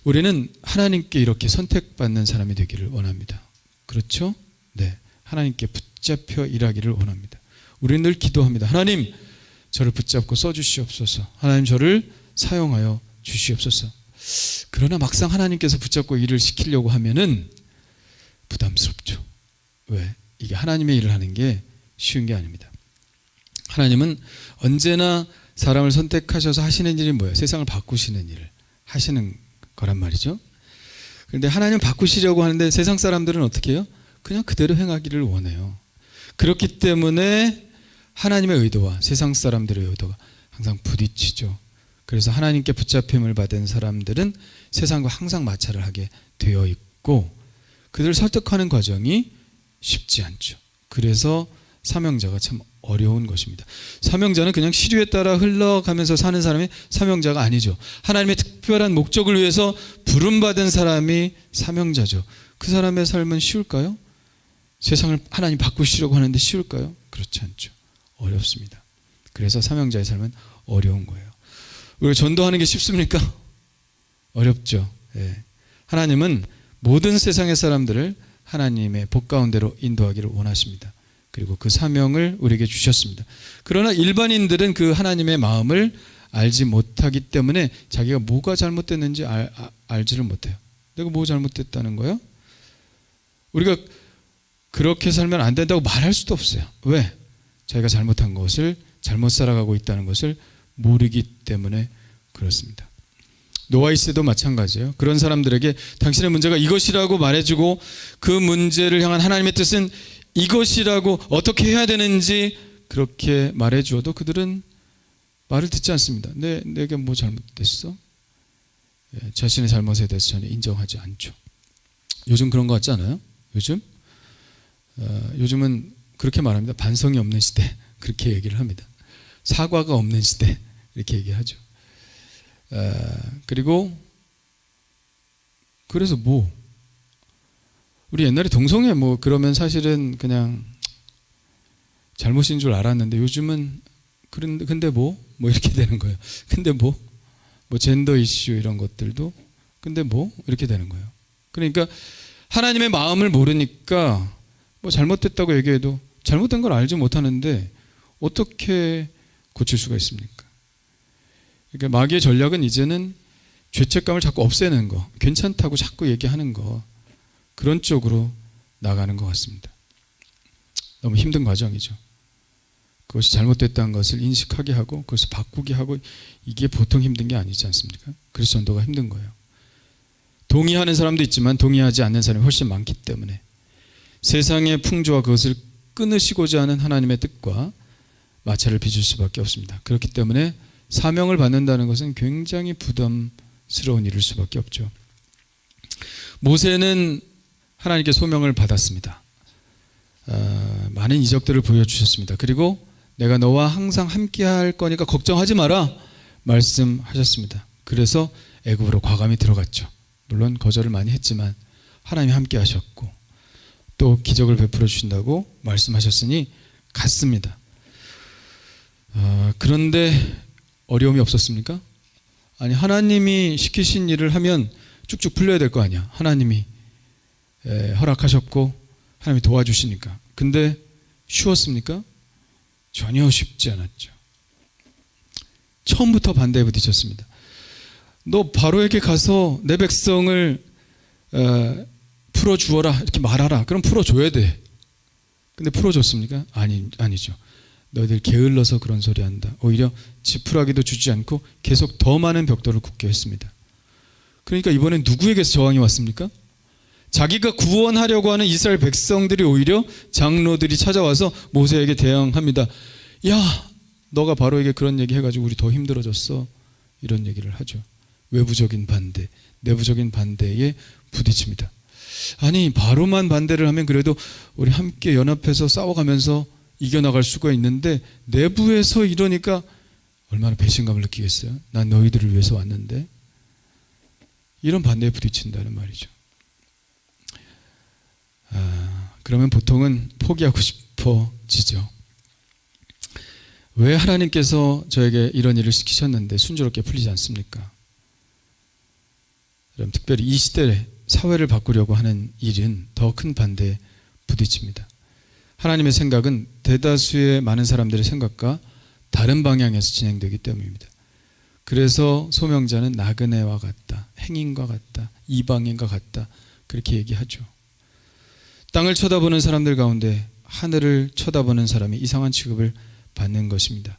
우리는 하나님께 이렇게 선택받는 사람이 되기를 원합니다. 그렇죠? 네, 하나님께 붙잡혀 일하기를 원합니다. 우리는 늘 기도합니다. 하나님, 저를 붙잡고 써주시옵소서. 하나님, 저를 사용하여 주시옵소서. 그러나 막상 하나님께서 붙잡고 일을 시키려고 하면은 부담스럽죠. 왜? 이게 하나님의 일을 하는 게 쉬운 게 아닙니다. 하나님은 언제나 사람을 선택하셔서 하시는 일이 뭐예요? 세상을 바꾸시는 일을 하시는 거란 말이죠. 그런데 하나님을 바꾸시려고 하는데 세상 사람들은 어떻게 해요? 그냥 그대로 행하기를 원해요. 그렇기 때문에 하나님의 의도와 세상 사람들의 의도가 항상 부딪히죠. 그래서 하나님께 붙잡힘을 받은 사람들은 세상과 항상 마찰을 하게 되어 있고 그들을 설득하는 과정이 쉽지 않죠. 그래서 사명자가 참 어려운 것입니다. 사명자는 그냥 시류에 따라 흘러가면서 사는 사람이 사명자가 아니죠. 하나님의 특별한 목적을 위해서 부름받은 사람이 사명자죠. 그 사람의 삶은 쉬울까요? 세상을 하나님 바꾸시려고 하는데 쉬울까요? 그렇지 않죠. 어렵습니다. 그래서 사명자의 삶은 어려운 거예요. 우리가 전도하는 게 쉽습니까? 어렵죠. 예. 하나님은 모든 세상의 사람들을 하나님의 복 가운데로 인도하기를 원하십니다. 그리고 그 사명을 우리에게 주셨습니다. 그러나 일반인들은 그 하나님의 마음을 알지 못하기 때문에 자기가 뭐가 잘못됐는지 알지를 못해요. 내가 뭐 잘못됐다는 거예요? 우리가 그렇게 살면 안 된다고 말할 수도 없어요. 왜? 자기가 잘못한 것을, 잘못 살아가고 있다는 것을 모르기 때문에 그렇습니다. 노아이스도 마찬가지예요. 그런 사람들에게 당신의 문제가 이것이라고 말해주고 그 문제를 향한 하나님의 뜻은 이것이라고 어떻게 해야 되는지 그렇게 말해주어도 그들은 말을 듣지 않습니다. 내게 뭐 잘못됐어? 예, 자신의 잘못에 대해서 전혀 인정하지 않죠. 요즘 그런 거 같지 않아요? 요즘은 그렇게 말합니다. 반성이 없는 시대, 그렇게 얘기를 합니다. 사과가 없는 시대, 이렇게 얘기하죠. 그리고 그래서 우리 옛날에 동성애 그러면 사실은 그냥 잘못인 줄 알았는데 요즘은 근데 이렇게 되는 거예요. 근데 젠더 이슈 이런 것들도 근데 이렇게 되는 거예요. 그러니까 하나님의 마음을 모르니까 잘못됐다고 얘기해도 잘못된 걸 알지 못하는데 어떻게 고칠 수가 있습니까? 그러니까 마귀의 전략은 이제는 죄책감을 자꾸 없애는 거, 괜찮다고 자꾸 얘기하는 거, 그런 쪽으로 나가는 것 같습니다. 너무 힘든 과정이죠. 그것이 잘못됐다는 것을 인식하게 하고 그것을 바꾸게 하고 이게 보통 힘든 게 아니지 않습니까? 그래서 전도가 힘든 거예요. 동의하는 사람도 있지만 동의하지 않는 사람이 훨씬 많기 때문에 세상의 풍조와 그것을 끊으시고자 하는 하나님의 뜻과 마찰을 빚을 수밖에 없습니다. 그렇기 때문에 사명을 받는다는 것은 굉장히 부담스러운 일일 수밖에 없죠. 모세는 하나님께 소명을 받았습니다. 많은 이적들을 보여주셨습니다. 그리고 내가 너와 항상 함께 할 거니까 걱정하지 마라 말씀하셨습니다. 그래서 애굽으로 과감히 들어갔죠. 물론 거절을 많이 했지만 하나님이 함께 하셨고 또 기적을 베풀어 주신다고 말씀하셨으니 갔습니다. 그런데 어려움이 없었습니까? 아니, 하나님이 시키신 일을 하면 쭉쭉 풀려야 될 거 아니야. 하나님이 허락하셨고 하나님이 도와주시니까. 근데 쉬웠습니까? 전혀 쉽지 않았죠. 처음부터 반대에 부딪혔습니다. 너 바로에게 가서 내 백성을 풀어주어라 이렇게 말하라. 그럼 풀어줘야 돼. 근데 풀어줬습니까? 아니죠. 너희들 게을러서 그런 소리 한다. 오히려 지푸라기도 주지 않고 계속 더 많은 벽돌을 굽게 했습니다. 그러니까 이번엔 누구에게서 저항이 왔습니까? 자기가 구원하려고 하는 이스라엘 백성들이 오히려 장로들이 찾아와서 모세에게 대항합니다. 야, 너가 바로에게 그런 얘기 해가지고 우리 더 힘들어졌어. 이런 얘기를 하죠. 외부적인 반대, 내부적인 반대에 부딪힙니다. 아니, 바로만 반대를 하면 그래도 우리 함께 연합해서 싸워가면서 이겨나갈 수가 있는데 내부에서 이러니까 얼마나 배신감을 느끼겠어요? 난 너희들을 위해서 왔는데. 이런 반대에 부딪힌다는 말이죠. 그러면 보통은 포기하고 싶어지죠. 왜 하나님께서 저에게 이런 일을 시키셨는데 순조롭게 풀리지 않습니까? 여러분, 특별히 이 시대에 사회를 바꾸려고 하는 일은 더 큰 반대에 부딪힙니다. 하나님의 생각은 대다수의 많은 사람들의 생각과 다른 방향에서 진행되기 때문입니다. 그래서 소명자는 나그네와 같다, 행인과 같다, 이방인과 같다, 그렇게 얘기하죠. 땅을 쳐다보는 사람들 가운데 하늘을 쳐다보는 사람이 이상한 취급을 받는 것입니다.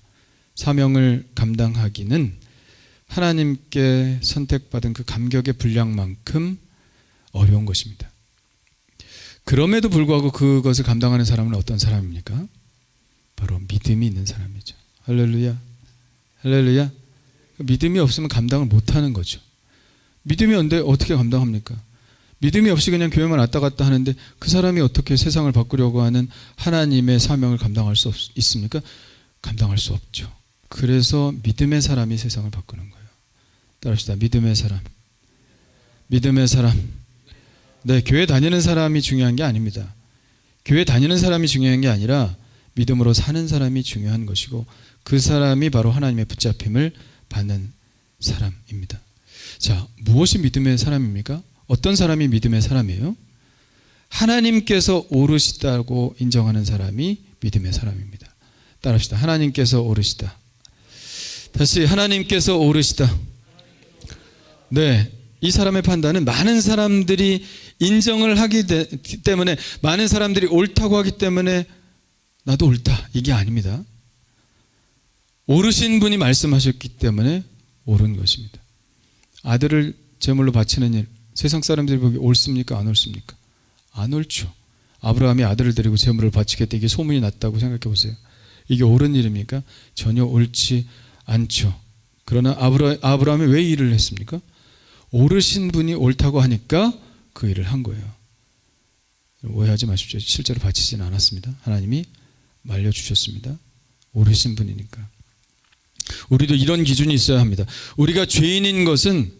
사명을 감당하기는 하나님께 선택받은 그 감격의 분량만큼 어려운 것입니다. 그럼에도 불구하고 그것을 감당하는 사람은 어떤 사람입니까? 바로 믿음이 있는 사람이죠. 할렐루야, 할렐루야. 믿음이 없으면 감당을 못하는 거죠. 믿음이 없는데 어떻게 감당합니까? 믿음이 없이 그냥 교회만 왔다 갔다 하는데 그 사람이 어떻게 세상을 바꾸려고 하는 하나님의 사명을 감당할 수 있습니까? 감당할 수 없죠. 그래서 믿음의 사람이 세상을 바꾸는 거예요. 따라합시다. 믿음의 사람. 믿음의 사람. 네, 교회 다니는 사람이 중요한 게 아닙니다. 교회 다니는 사람이 중요한 게 아니라 믿음으로 사는 사람이 중요한 것이고 그 사람이 바로 하나님의 붙잡힘을 받는 사람입니다. 자, 무엇이 믿음의 사람입니까? 어떤 사람이 믿음의 사람이에요? 하나님께서 오르시다고 인정하는 사람이 믿음의 사람입니다. 따라합시다. 하나님께서 오르시다. 다시, 하나님께서 오르시다. 네, 이 사람의 판단은 많은 사람들이 인정을 하기 때문에, 많은 사람들이 옳다고 하기 때문에 나도 옳다, 이게 아닙니다. 오르신 분이 말씀하셨기 때문에 옳은 것입니다. 아들을 제물로 바치는 일, 세상 사람들이 보기 옳습니까? 안 옳습니까? 안 옳죠. 아브라함이 아들을 데리고 제물을 바치겠다, 이게 소문이 났다고 생각해 보세요. 이게 옳은 일입니까? 전혀 옳지 않죠. 그러나 아브라함이 왜 이 일을 했습니까? 오르신 분이 옳다고 하니까 그 일을 한 거예요. 오해하지 마십시오. 실제로 바치지는 않았습니다. 하나님이 말려주셨습니다. 오르신 분이니까. 우리도 이런 기준이 있어야 합니다. 우리가 죄인인 것은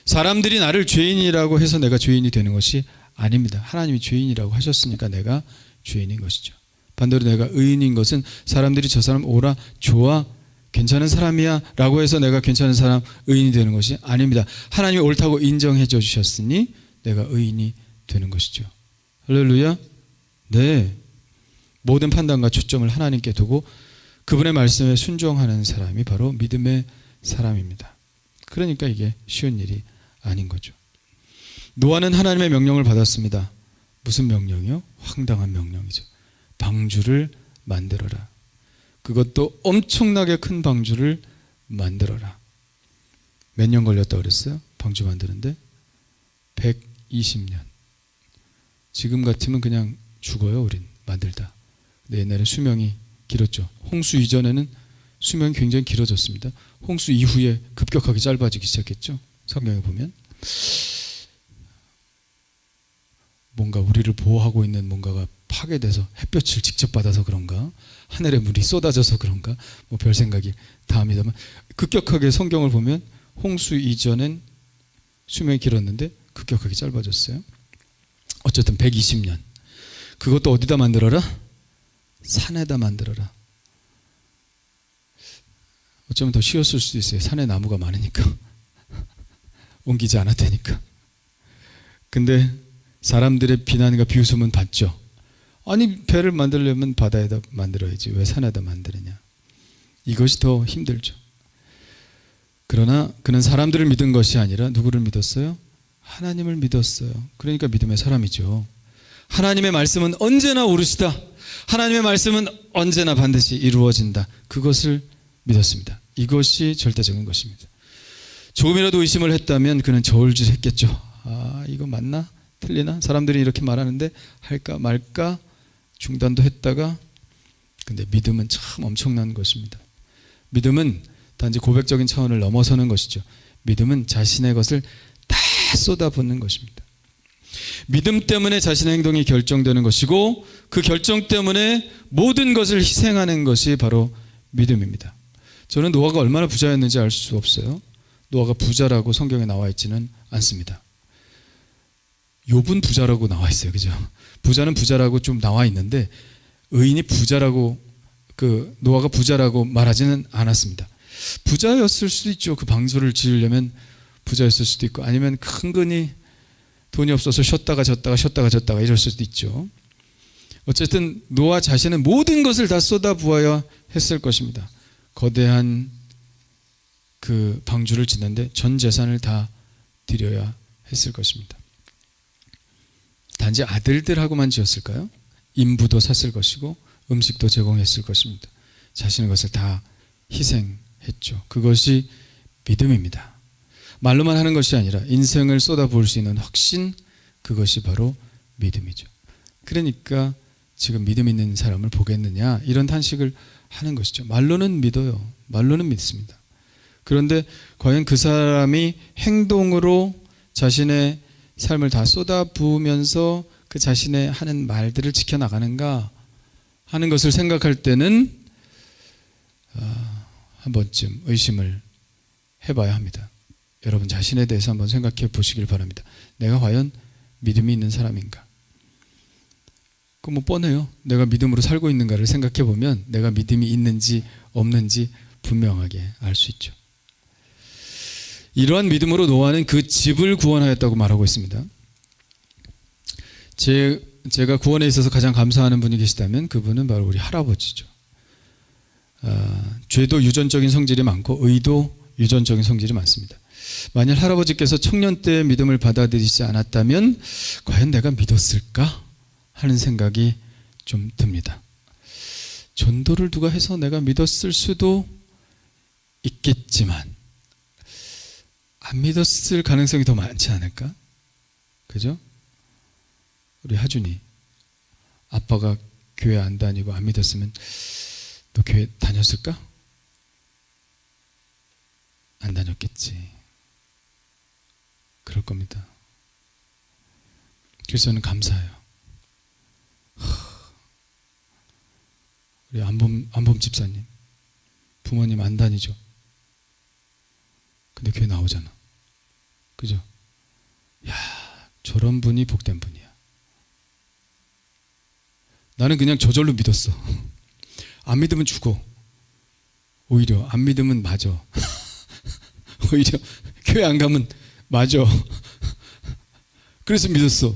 사람들이 나를 죄인이라고 해서 내가 죄인이 되는 것이 아닙니다. 하나님이 죄인이라고 하셨으니까 내가 죄인인 것이죠. 반대로 내가 의인인 것은 사람들이 저 사람 오라, 좋아, 괜찮은 사람이야 라고 해서 내가 괜찮은 사람, 의인이 되는 것이 아닙니다. 하나님이 옳다고 인정해 주셨으니 내가 의인이 되는 것이죠. 할렐루야. 네, 모든 판단과 초점을 하나님께 두고 그분의 말씀에 순종하는 사람이 바로 믿음의 사람입니다. 그러니까 이게 쉬운 일이 아닌 거죠. 노아는 하나님의 명령을 받았습니다. 무슨 명령이요? 황당한 명령이죠. 방주를 만들어라. 그것도 엄청나게 큰 방주를 만들어라. 몇 년 걸렸다고 그랬어요? 방주 만드는데 120년. 지금 같으면 그냥 죽어요, 우린 만들다. 근데 옛날에 수명이 길었죠. 홍수 이전에는 수명이 굉장히 길어졌습니다. 홍수 이후에 급격하게 짧아지기 시작했죠. 성경에 보면 뭔가 우리를 보호하고 있는 뭔가가 파괴돼서 햇볕을 직접 받아서 그런가, 하늘에 물이 쏟아져서 그런가, 뭐 별 생각이 다 합니다만 급격하게 성경을 보면 홍수 이전엔 수명이 길었는데 급격하게 짧아졌어요. 어쨌든 120년. 그것도 어디다 만들어라? 산에다 만들어라. 어쩌면 더 쉬웠을 수도 있어요. 산에 나무가 많으니까 옮기지 않아도 되니까. 근데 사람들의 비난과 비웃음은 받죠. 아니, 배를 만들려면 바다에다 만들어야지 왜 산에다 만드느냐. 이것이 더 힘들죠. 그러나 그는 사람들을 믿은 것이 아니라 누구를 믿었어요? 하나님을 믿었어요. 그러니까 믿음의 사람이죠. 하나님의 말씀은 언제나 오르시다. 하나님의 말씀은 언제나 반드시 이루어진다. 그것을 믿었습니다. 이것이 절대적인 것입니다. 조금이라도 의심을 했다면 그는 저울질했겠죠. 아, 이거 맞나? 틀리나? 사람들이 이렇게 말하는데 할까 말까 중단도 했다가, 근데 믿음은 참 엄청난 것입니다. 믿음은 단지 고백적인 차원을 넘어서는 것이죠. 믿음은 자신의 것을 다 쏟아붓는 것입니다. 믿음 때문에 자신의 행동이 결정되는 것이고 그 결정 때문에 모든 것을 희생하는 것이 바로 믿음입니다. 저는 노아가 얼마나 부자였는지 알 수 없어요. 노아가 부자라고 성경에 나와 있지는 않습니다. 욥은 부자라고 나와 있어요. 그죠? 부자는 부자라고 좀 나와 있는데 의인이 부자라고 그 노아가 부자라고 말하지는 않았습니다. 부자였을 수도 있죠. 그 방주를 지으려면 부자였을 수도 있고, 아니면 큰근히 돈이 없어서 쉬었다가 졌다가 이럴 수도 있죠. 어쨌든 노아 자신은 모든 것을 다 쏟아부어야 했을 것입니다. 거대한 그 방주를 짓는데 전 재산을 다 드려야 했을 것입니다. 단지 아들들하고만 지었을까요? 인부도 샀을 것이고 음식도 제공했을 것입니다. 자신의 것을 다 희생했죠. 그것이 믿음입니다. 말로만 하는 것이 아니라 인생을 쏟아부을 수 있는 확신, 그것이 바로 믿음이죠. 그러니까 지금 믿음 있는 사람을 보겠느냐, 이런 탄식을 하는 것이죠. 말로는 믿어요. 말로는 믿습니다. 그런데 과연 그 사람이 행동으로 자신의 삶을 다 쏟아부으면서 그 자신의 하는 말들을 지켜나가는가 하는 것을 생각할 때는 한 번쯤 의심을 해봐야 합니다. 여러분 자신에 대해서 한번 생각해 보시길 바랍니다. 내가 과연 믿음이 있는 사람인가? 그 뭐 뻔해요. 내가 믿음으로 살고 있는가를 생각해 보면 내가 믿음이 있는지 없는지 분명하게 알 수 있죠. 이러한 믿음으로 노아는 그 집을 구원하였다고 말하고 있습니다. 제가 구원에 있어서 가장 감사하는 분이 계시다면 그분은 바로 우리 할아버지죠. 죄도 유전적인 성질이 많고 의도 유전적인 성질이 많습니다. 만약 할아버지께서 청년 때 믿음을 받아들이지 않았다면 과연 내가 믿었을까 하는 생각이 좀 듭니다. 전도를 누가 해서 내가 믿었을 수도 있겠지만 안 믿었을 가능성이 더 많지 않을까? 그죠? 우리 하준이 아빠가 교회 안 다니고 안 믿었으면 너 교회 다녔을까? 안 다녔겠지. 그럴 겁니다. 그래서 저는 감사해요. 우리 안범 집사님, 부모님 안 다니죠? 근데 교회 나오잖아. 그죠? 야, 저런 분이 복된 분이야. 나는 그냥 저절로 믿었어. 안 믿으면 죽어. 오히려 안 믿으면 맞아. 오히려 교회 안 가면 맞아. 그래서 믿었어.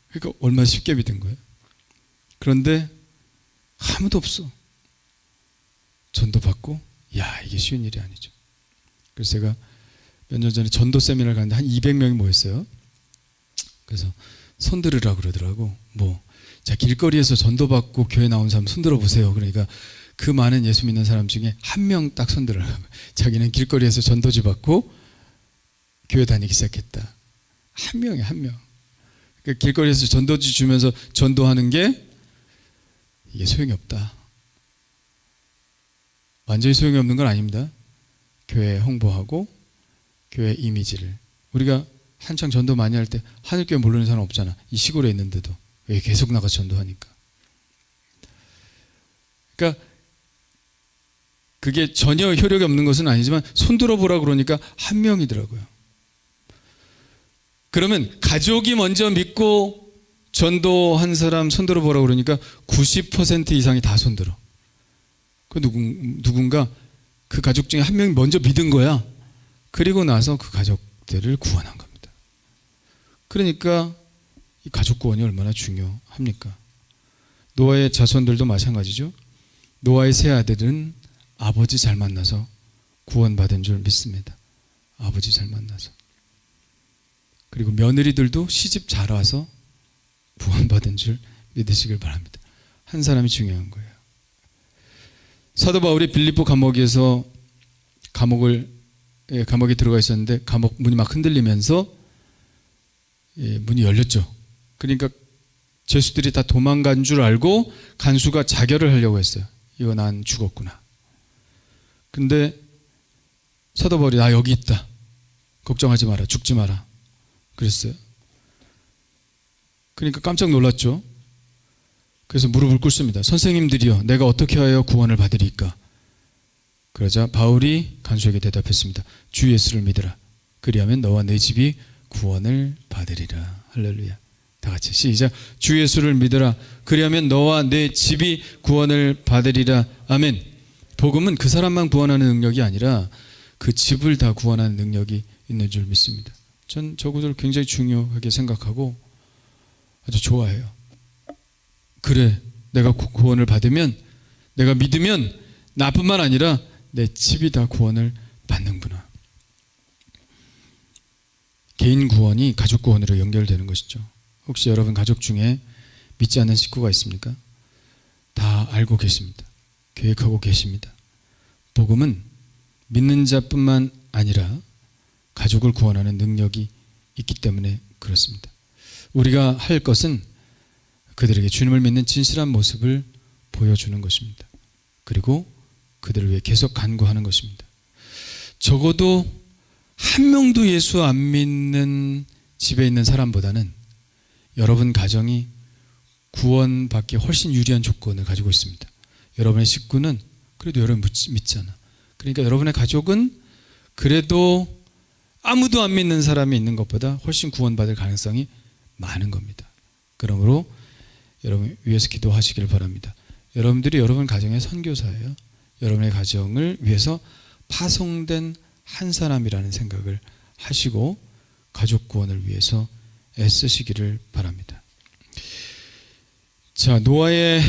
그러니까 얼마나 쉽게 믿은 거예요. 그런데 아무도 없어. 전도 받고, 야, 이게 쉬운 일이 아니죠. 그래서 제가 몇 년 전에 전도 세미나를 갔는데 한 200명이 모였어요. 그래서 손 들으라고 그러더라고. 자, 길거리에서 전도 받고 교회 나온 사람 손 들어보세요. 그러니까 그 많은 예수 믿는 사람 중에 한 명 딱 손 들으라고. 자기는 길거리에서 전도지 받고 교회 다니기 시작했다. 한 명이야, 한 명. 그러니까 길거리에서 전도지 주면서 전도하는 게 이게 소용이 없다. 완전히 소용이 없는 건 아닙니다. 교회 홍보하고 교회 이미지를. 우리가 한창 전도 많이 할 때 하늘교회 모르는 사람 없잖아. 이 시골에 있는데도 왜 계속 나가서 전도하니까. 그러니까 그게 전혀 효력이 없는 것은 아니지만 손 들어보라 그러니까 한 명이더라고요. 그러면 가족이 먼저 믿고 전도한 사람 손 들어보라 그러니까 90% 이상이 다 손 들어. 그 누군가 그 가족 중에 한 명이 먼저 믿은 거야. 그리고 나서 그 가족들을 구원한 겁니다. 그러니까 이 가족 구원이 얼마나 중요합니까? 노아의 자손들도 마찬가지죠. 노아의 세 아들은 아버지 잘 만나서 구원받은 줄 믿습니다. 아버지 잘 만나서. 그리고 며느리들도 시집 잘 와서 구원받은 줄 믿으시길 바랍니다. 한 사람이 중요한 거예요. 사도 바울이 빌립보 감옥에서 감옥에 들어가 있었는데 감옥 문이 막 흔들리면서 문이 열렸죠. 그러니까 죄수들이 다 도망간 줄 알고 간수가 자결을 하려고 했어요. 이거 난 죽었구나. 근데 사도 바울이 나 여기 있다. 걱정하지 마라. 죽지 마라. 그랬어요. 그러니까 깜짝 놀랐죠. 그래서 무릎을 꿇습니다. 선생님들이여, 내가 어떻게 하여 구원을 받으리까? 그러자 바울이 간수에게 대답했습니다. 주 예수를 믿으라. 그리하면 너와 내 집이 구원을 받으리라. 할렐루야. 다 다 같이 시작. 주 예수를 믿으라. 그리하면 너와 내 집이 구원을 받으리라. 아멘. 복음은 그 사람만 구원하는 능력이 아니라 그 집을 다 구원하는 능력이 있는 줄 믿습니다. 전 저 구절을 굉장히 중요하게 생각하고 아주 좋아해요. 그래, 내가 구원을 받으면, 내가 믿으면 나뿐만 아니라 내 집이 다 구원을 받는구나. 개인 구원이 가족 구원으로 연결되는 것이죠. 혹시 여러분 가족 중에 믿지 않는 식구가 있습니까? 다 알고 계십니다. 계획하고 계십니다. 복음은 믿는 자뿐만 아니라 가족을 구원하는 능력이 있기 때문에 그렇습니다. 우리가 할 것은 그들에게 주님을 믿는 진실한 모습을 보여주는 것입니다. 그리고 그들을 위해 계속 간구하는 것입니다. 적어도 한 명도 예수 안 믿는 집에 있는 사람보다는 여러분 가정이 구원받기 훨씬 유리한 조건을 가지고 있습니다. 여러분의 식구는 그래도 여러분 믿잖아. 그러니까 여러분의 가족은 그래도 아무도 안 믿는 사람이 있는 것보다 훨씬 구원받을 가능성이 많은 겁니다. 그러므로 여러분 위해서 기도하시길 바랍니다. 여러분들이 여러분 가정의 선교사예요. 여러분의 가정을 위해서 파송된 한 사람이라는 생각을 하시고 가족 구원을 위해서 애쓰시기를 바랍니다. 자, 노아의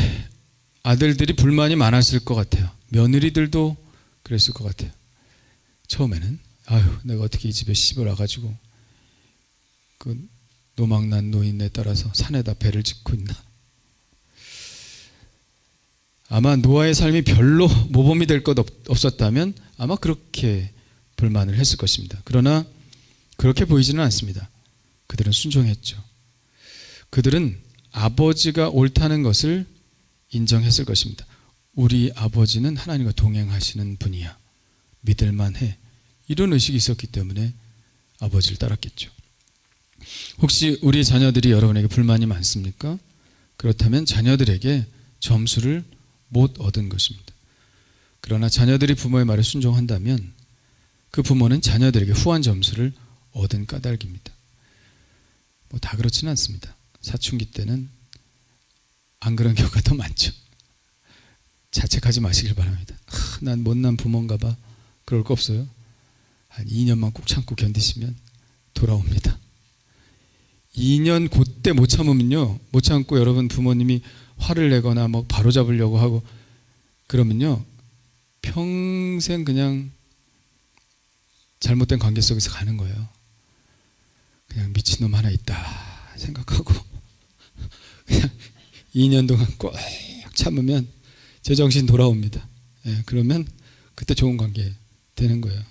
아들들이 불만이 많았을 것 같아요. 며느리들도 그랬을 것 같아요. 처음에는 아유, 내가 어떻게 이 집에 시집을 와가지고 그 노망난 노인에 따라서 산에다 배를 짓고 있나. 아마 노아의 삶이 별로 모범이 될 것 없었다면 아마 그렇게 불만을 했을 것입니다. 그러나 그렇게 보이지는 않습니다. 그들은 순종했죠. 그들은 아버지가 옳다는 것을 인정했을 것입니다. 우리 아버지는 하나님과 동행하시는 분이야. 믿을만해. 이런 의식이 있었기 때문에 아버지를 따랐겠죠. 혹시 우리 자녀들이 여러분에게 불만이 많습니까? 그렇다면 자녀들에게 점수를 못 얻은 것입니다. 그러나 자녀들이 부모의 말에 순종한다면 그 부모는 자녀들에게 후한 점수를 얻은 까닭입니다. 뭐 다 그렇지는 않습니다. 사춘기 때는 안 그런 경우가 더 많죠. 자책하지 마시길 바랍니다. 난 못난 부모인가 봐. 그럴 거 없어요. 한 2년만 꾹 참고 견디시면 돌아옵니다. 2년 그때 못 참으면요, 못 참고 여러분 부모님이 화를 내거나 뭐 바로 잡으려고 하고 그러면요 평생 그냥 잘못된 관계 속에서 가는 거예요. 그냥 미친놈 하나 있다 생각하고 그냥 2년 동안 꼭 참으면 제정신 돌아옵니다. 예, 그러면 그때 좋은 관계 되는 거예요.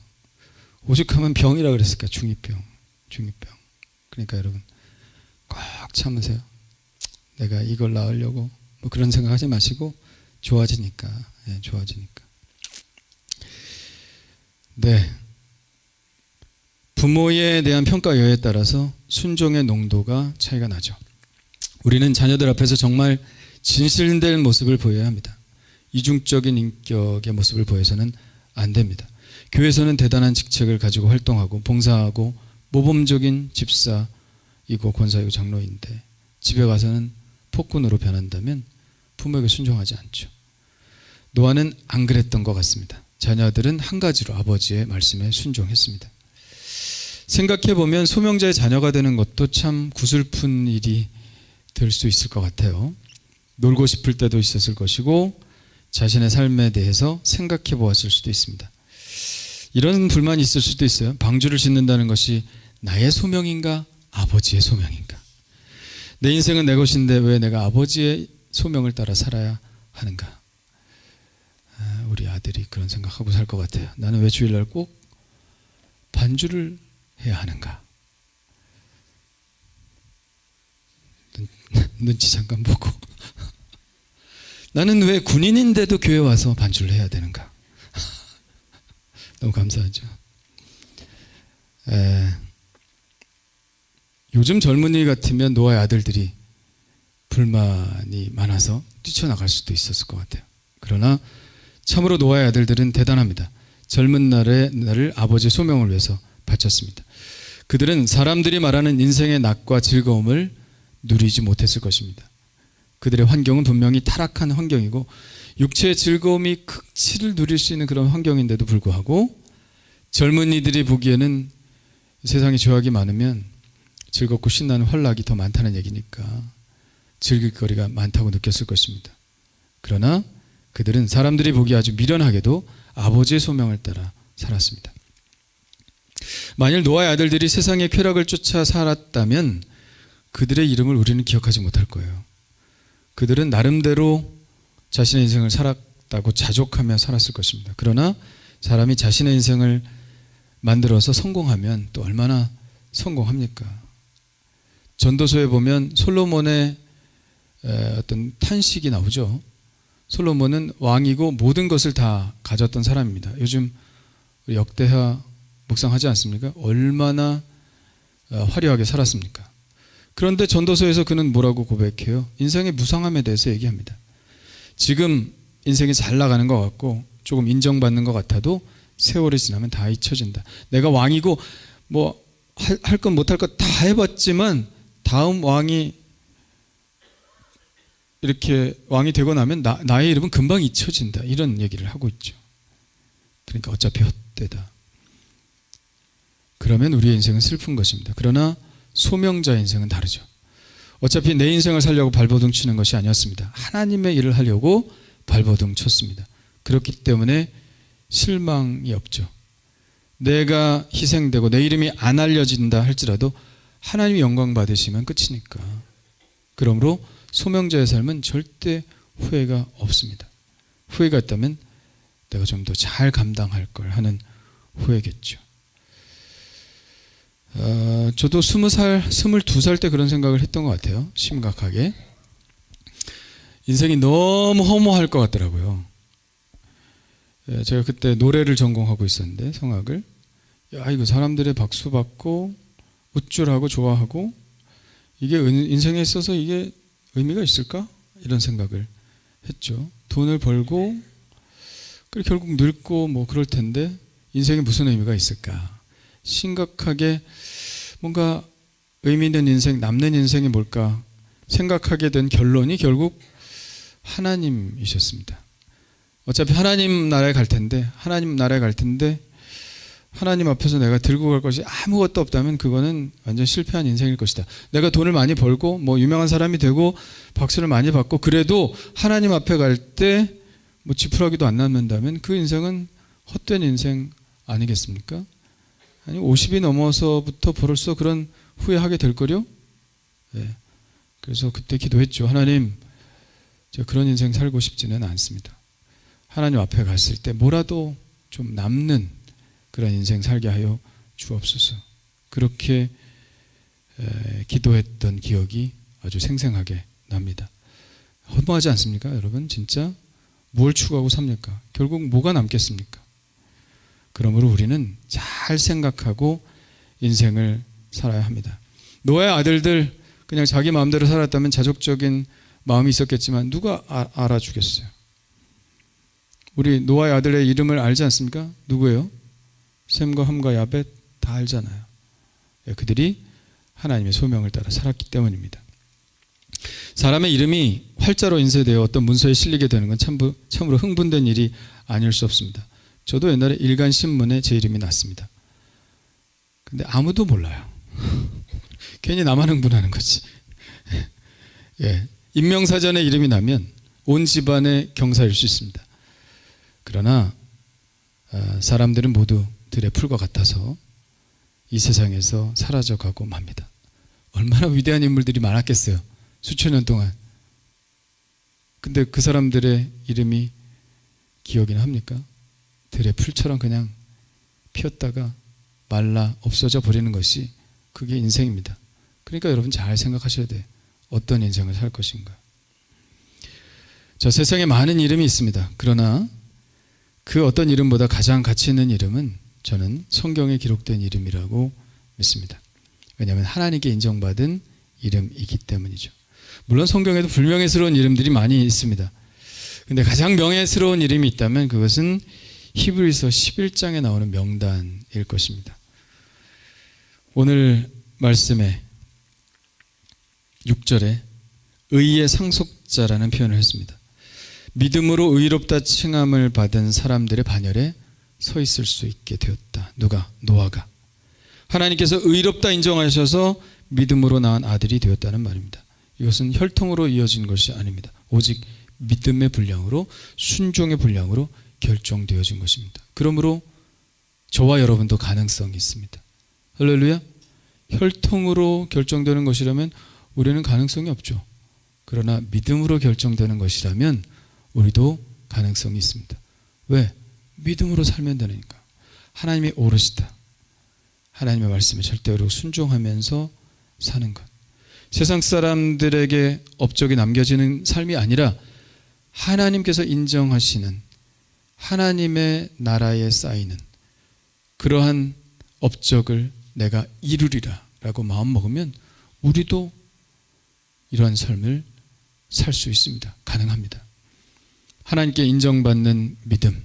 오죽하면 병이라 그랬을까? 중이병. 그러니까 여러분 꼭 참으세요. 내가 이걸 낳으려고 뭐 그런 생각하지 마시고 좋아지니까. 예, 좋아지니까. 네. 부모에 대한 평가여에 따라서 순종의 농도가 차이가 나죠. 우리는 자녀들 앞에서 정말 진실된 모습을 보여야 합니다. 이중적인 인격의 모습을 보여서는 안 됩니다. 교회에서는 대단한 직책을 가지고 활동하고 봉사하고 모범적인 집사이고 권사이고 장로인데 집에 가서는 폭군으로 변한다면 부모에게 순종하지 않죠. 노아는 안 그랬던 것 같습니다. 자녀들은 한 가지로 아버지의 말씀에 순종했습니다. 생각해보면 소명자의 자녀가 되는 것도 참 구슬픈 일이 될 수 있을 것 같아요. 놀고 싶을 때도 있었을 것이고 자신의 삶에 대해서 생각해 보았을 수도 있습니다. 이런 불만이 있을 수도 있어요. 방주를 짓는다는 것이 나의 소명인가 아버지의 소명인가. 내 인생은 내 것인데 왜 내가 아버지의 소명을 따라 살아야 하는가. 우리 아들이 그런 생각하고 살 것 같아요. 나는 왜 주일날 꼭 반주를 해야 하는가. 눈치 잠깐 보고 나는 왜 군인인데도 교회 와서 반주를 해야 되는가. 너무 감사하죠. 요즘 젊은이 같으면 노아의 아들들이 불만이 많아서 뛰쳐나갈 수도 있었을 것 같아요. 그러나 참으로 노아의 아들들은 대단합니다. 젊은 날을 아버지의 소명을 위해서 바쳤습니다. 그들은 사람들이 말하는 인생의 낙과 즐거움을 누리지 못했을 것입니다. 그들의 환경은 분명히 타락한 환경이고 육체의 즐거움이 극치를 누릴 수 있는 그런 환경인데도 불구하고 젊은이들이 보기에는 세상에 죄악이 많으면 즐겁고 신나는 환락이 더 많다는 얘기니까 즐길 거리가 많다고 느꼈을 것입니다. 그러나 그들은 사람들이 보기에 아주 미련하게도 아버지의 소명을 따라 살았습니다. 만일 노아의 아들들이 세상의 쾌락을 쫓아 살았다면 그들의 이름을 우리는 기억하지 못할 거예요. 그들은 나름대로 자신의 인생을 살았다고 자족하며 살았을 것입니다. 그러나 사람이 자신의 인생을 만들어서 성공하면 또 얼마나 성공합니까? 전도서에 보면 솔로몬의 어떤 탄식이 나오죠. 솔로몬은 왕이고 모든 것을 다 가졌던 사람입니다. 요즘 역대하 묵상하지 않습니까? 얼마나 화려하게 살았습니까? 그런데 전도서에서 그는 뭐라고 고백해요? 인생의 무상함에 대해서 얘기합니다. 지금 인생이 잘 나가는 것 같고 조금 인정받는 것 같아도 세월이 지나면 다 잊혀진다. 내가 왕이고 뭐 할 것 못할 것 다 해봤지만 다음 왕이 이렇게 왕이 되고 나면 나의 이름은 금방 잊혀진다. 이런 얘기를 하고 있죠. 그러니까 어차피 헛되다. 그러면 우리의 인생은 슬픈 것입니다. 그러나 소명자의 인생은 다르죠. 어차피 내 인생을 살려고 발버둥 치는 것이 아니었습니다. 하나님의 일을 하려고 발버둥 쳤습니다. 그렇기 때문에 실망이 없죠. 내가 희생되고 내 이름이 안 알려진다 할지라도 하나님이 영광 받으시면 끝이니까. 그러므로 소명자의 삶은 절대 후회가 없습니다. 후회가 있다면 내가 좀 더 잘 감당할 걸 하는 후회겠죠. 저도 20살, 22살 때 그런 생각을 했던 것 같아요. 심각하게. 인생이 너무 허무할 것 같더라고요. 제가 그때 노래를 전공하고 있었는데 성악을. 야, 이거 사람들의 박수 받고 우쭐하고 좋아하고 이게 인생에 있어서 이게 의미가 있을까? 이런 생각을 했죠. 돈을 벌고 그리고 결국 늙고 뭐 그럴 텐데 인생에 무슨 의미가 있을까? 심각하게 뭔가 의미 있는 인생, 남는 인생이 뭘까 생각하게 된 결론이 결국 하나님이셨습니다. 어차피 하나님 나라에 갈 텐데 하나님 앞에서 내가 들고 갈 것이 아무것도 없다면 그거는 완전 실패한 인생일 것이다. 내가 돈을 많이 벌고 뭐 유명한 사람이 되고 박수를 많이 받고 그래도 하나님 앞에 갈 때 뭐 지푸라기도 안 남는다면 그 인생은 헛된 인생 아니겠습니까? 아니 50이 넘어서부터 벌써 그런 후회하게 될 거요? 네. 그래서 그때 기도했죠. 하나님, 제가 그런 인생 살고 싶지는 않습니다. 하나님 앞에 갔을 때 뭐라도 좀 남는 그런 인생 살게 하여 주옵소서. 그렇게 기도했던 기억이 아주 생생하게 납니다. 허무하지 않습니까? 여러분 진짜 뭘 추구하고 삽니까? 결국 뭐가 남겠습니까? 그러므로 우리는 잘 생각하고 인생을 살아야 합니다. 노아의 아들들 그냥 자기 마음대로 살았다면 자족적인 마음이 있었겠지만 누가 알아주겠어요? 우리 노아의 아들의 이름을 알지 않습니까? 누구예요? 셈과 함과 야벳 다 알잖아요. 그들이 하나님의 소명을 따라 살았기 때문입니다. 사람의 이름이 활자로 인쇄되어 어떤 문서에 실리게 되는 건 참으로 흥분된 일이 아닐 수 없습니다. 저도 옛날에 일간신문에 제 이름이 났습니다. 근데 아무도 몰라요. 괜히 나만 흥분하는 거지. 예, 인명사전에 이름이 나면 온 집안의 경사일 수 있습니다. 그러나 사람들은 모두 들의 풀과 같아서 이 세상에서 사라져가고 맙니다. 얼마나 위대한 인물들이 많았겠어요. 수천 년 동안. 근데 그 사람들의 이름이 기억이나 합니까? 들의 풀처럼 그냥 피었다가 말라 없어져 버리는 것이 그게 인생입니다. 그러니까 여러분 잘 생각하셔야 돼요. 어떤 인생을 살 것인가. 자, 세상에 많은 이름이 있습니다. 그러나 그 어떤 이름보다 가장 가치 있는 이름은 저는 성경에 기록된 이름이라고 믿습니다. 왜냐하면 하나님께 인정받은 이름이기 때문이죠. 물론 성경에도 불명예스러운 이름들이 많이 있습니다. 근데 가장 명예스러운 이름이 있다면 그것은 히브리서 11장에 나오는 명단일 것입니다. 오늘 말씀에 6절에 의의 상속자라는 표현을 했습니다. 믿음으로 의롭다 칭함을 받은 사람들의 반열에 서 있을 수 있게 되었다. 누가? 노아가. 하나님께서 의롭다 인정하셔서 믿음으로 낳은 아들이 되었다는 말입니다. 이것은 혈통으로 이어진 것이 아닙니다. 오직 믿음의 분량으로, 순종의 분량으로 결정되어진 것입니다. 그러므로 저와 여러분도 가능성이 있습니다. 할렐루야. 혈통으로 결정되는 것이라면 우리는 가능성이 없죠. 그러나 믿음으로 결정되는 것이라면 우리도 가능성이 있습니다. 왜? 믿음으로 살면 되니까. 하나님이 오르시다. 하나님의 말씀에 절대로 순종하면서 사는 것. 세상 사람들에게 업적이 남겨지는 삶이 아니라 하나님께서 인정하시는 하나님의 나라에 쌓이는 그러한 업적을 내가 이루리라 라고 마음먹으면 우리도 이러한 삶을 살 수 있습니다. 가능합니다. 하나님께 인정받는 믿음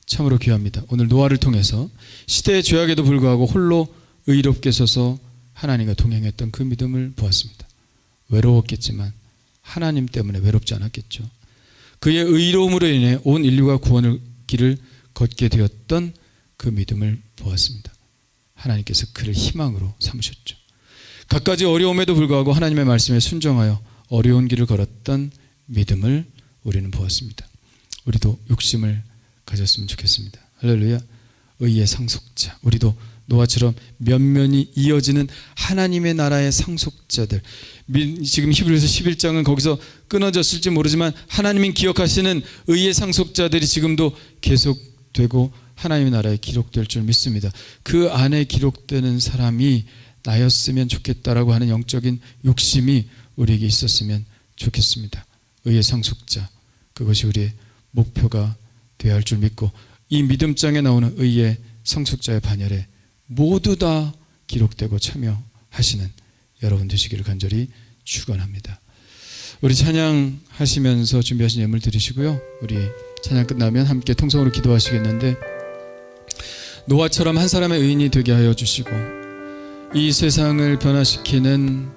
참으로 귀합니다. 오늘 노아를 통해서 시대의 죄악에도 불구하고 홀로 의롭게 서서 하나님과 동행했던 그 믿음을 보았습니다. 외로웠겠지만 하나님 때문에 외롭지 않았겠죠. 그의 의로움으로 인해 온 인류가 구원의 길을 걷게 되었던 그 믿음을 보았습니다. 하나님께서 그를 희망으로 삼으셨죠. 갖가지 어려움에도 불구하고 하나님의 말씀에 순종하여 어려운 길을 걸었던 믿음을 우리는 보았습니다. 우리도 욕심을 가졌으면 좋겠습니다. 할렐루야. 의의 상속자. 우리도 노아처럼 면면이 이어지는 하나님의 나라의 상속자들. 지금 히브리서 11장은 거기서 끊어졌을지 모르지만 하나님이 기억하시는 의의 상속자들이 지금도 계속되고 하나님의 나라에 기록될 줄 믿습니다. 그 안에 기록되는 사람이 나였으면 좋겠다라고 하는 영적인 욕심이 우리에게 있었으면 좋겠습니다. 의의 상속자, 그것이 우리의 목표가 되어야 할 줄 믿고 이 믿음장에 나오는 의의 상속자의 반열에 모두 다 기록되고 참여하시는 여러분 되시기를 간절히 축원합니다. 우리 찬양하시면서 준비하신 예물 드리시고요. 우리 찬양 끝나면 함께 통성으로 기도하시겠는데 노아처럼 한 사람의 의인이 되게 하여 주시고 이 세상을 변화시키는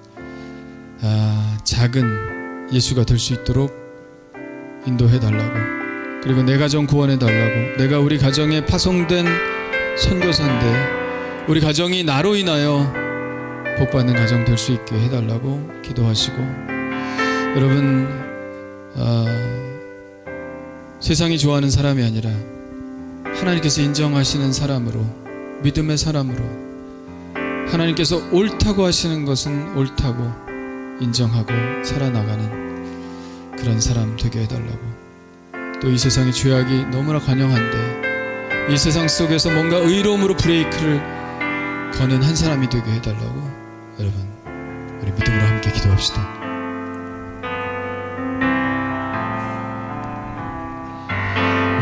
작은 예수가 될 수 있도록 인도해 달라고, 그리고 내 가정 구원해 달라고, 내가 우리 가정에 파송된 선교사인데 우리 가정이 나로 인하여 복받는 가정 될 수 있게 해달라고 기도하시고, 여러분 세상이 좋아하는 사람이 아니라 하나님께서 인정하시는 사람으로, 믿음의 사람으로, 하나님께서 옳다고 하시는 것은 옳다고 인정하고 살아나가는 그런 사람 되게 해달라고, 또 이 세상의 죄악이 너무나 관영한데 이 세상 속에서 뭔가 의로움으로 브레이크를 거는 한 사람이 되게 해달라고, 여러분 우리 믿음으로 함께 기도합시다.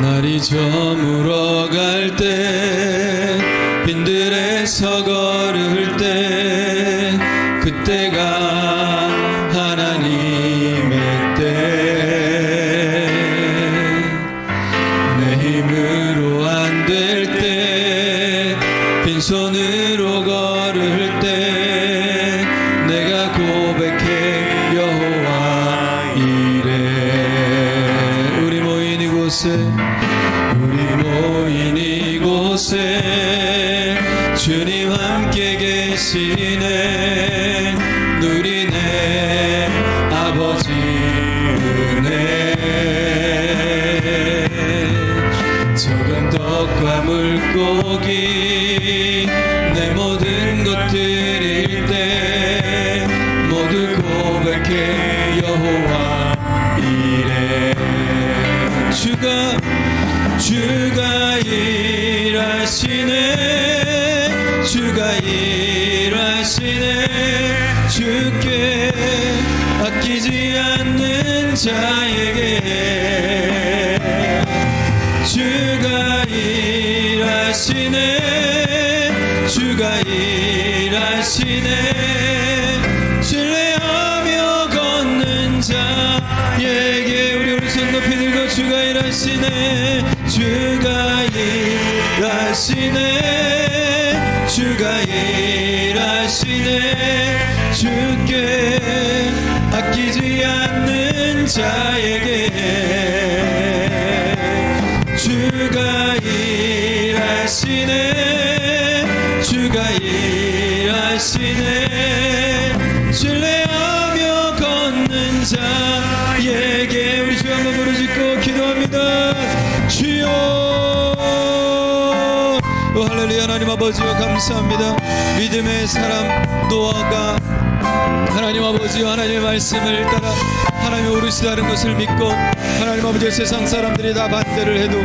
날이 저물어 갈 때, 빈들에서 걸을 때, 그때가 하나님의 때, 내 힘으로 안 될 때, 빈손으로 걸을 때, 내가 고백해 여호와 이래. 우리 모인 이곳에, 주님 함께 계시네. 누리네 아버지 은혜. 적은 떡과 물고기 내 모든 것 드릴 때 모두 고백해 여호와 이래. 주가 일하시네. 주가 일하시네. 주께 아끼지 않는 자에게 주가 일하시네. 주가 일하시네. 신뢰하며 걷는 자에게 우리 오른손 높이 들고 주가 일하시네. 주가 일하시네. 주가 일하시네. 주께 보이지 않는 자에게 주가 일하시네, 주가 일하시네. 신뢰하며 걷는 자에게 우리 주 한번 부르짖고 기도합니다. 주여. 할렐루야. 하나님 아버지여 감사합니다. 믿음의 사람 노아가 하나님 아버지여 하나님의 말씀을 따라 하나님의 오르시다는 것을 믿고 하나님 아버지의 세상 사람들이 다 반대를 해도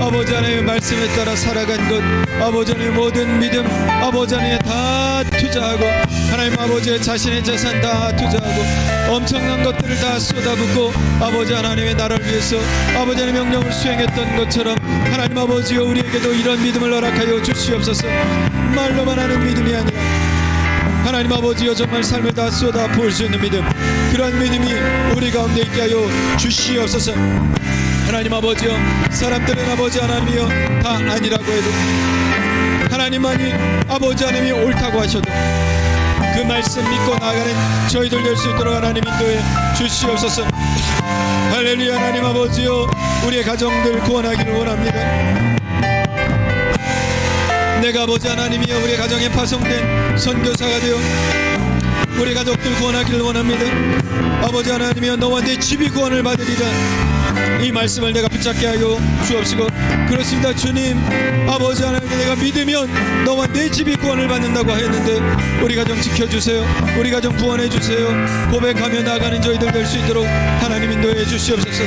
아버지 하나님의 말씀에 따라 살아간 것, 아버지 하나님의 모든 믿음 아버지 하나님에 다 투자하고 하나님 아버지의 자신의 재산 다 투자하고 엄청난 것들을 다 쏟아붓고 아버지 하나님의 나라를 위해서 아버지 하나님의 명령을 수행했던 것처럼 하나님 아버지여 우리에게도 이런 믿음을 허락하여 주시옵소서. 말로만 하는 믿음이 아니라 하나님 아버지여 정말 삶을 다 쏟아 부을 수 있는 믿음, 그런 믿음이 우리 가운데 있게 하여 주시옵소서. 하나님 아버지여 사람들은 아버지 하나님이여 다 아니라고 해도 하나님만이 아버지 하나님이 옳다고 하셔도 그 말씀 믿고 나아가는 저희들 될 수 있도록 하나님 인도해 주시옵소서. 할렐루야. 하나님 아버지여 우리의 가정들 구원하기를 원합니다. 내가 아버지 하나님이여 우리 가정에 파송된 선교사가 되어 우리 가족들 구원하기를 원합니다. 아버지 하나님이여 너와 내 집이 구원을 받으리라. 이 말씀을 내가 붙잡게 하여 주옵시고 그렇습니다. 주님 아버지 하나님 내가 믿으면 너와 내 집이 구원을 받는다고 하였는데 우리 가정 지켜주세요. 우리 가정 구원해주세요. 고백하며 나아가는 저희들 될 수 있도록 하나님 인도해 주시옵소서.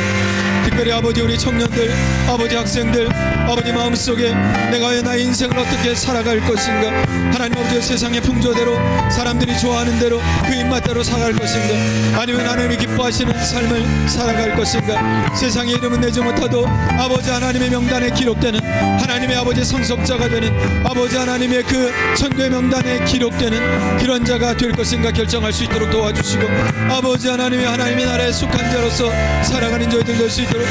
특별히 아버지 우리 청년들 아버지 학생들 아버지 마음속에 내가 왜 나의 인생을 어떻게 살아갈 것인가, 하나님 아버지의 세상의 풍조대로 사람들이 좋아하는 대로 그 입맛대로 살아갈 것인가, 아니면 하나님이 기뻐하시는 삶을 살아갈 것인가. 세상의 이름은 내지 못하도 아버지 하나님의 명단에 기록되는 하나님의 아버지 상속자가 되는 아버지 하나님의 그 천국의 명단에 기록되는 그런 자가 될 것인가 결정할 수 있도록 도와주시고 아버지 하나님의 나라에 속한 자로서 살아가는 저희들 될 수 있도록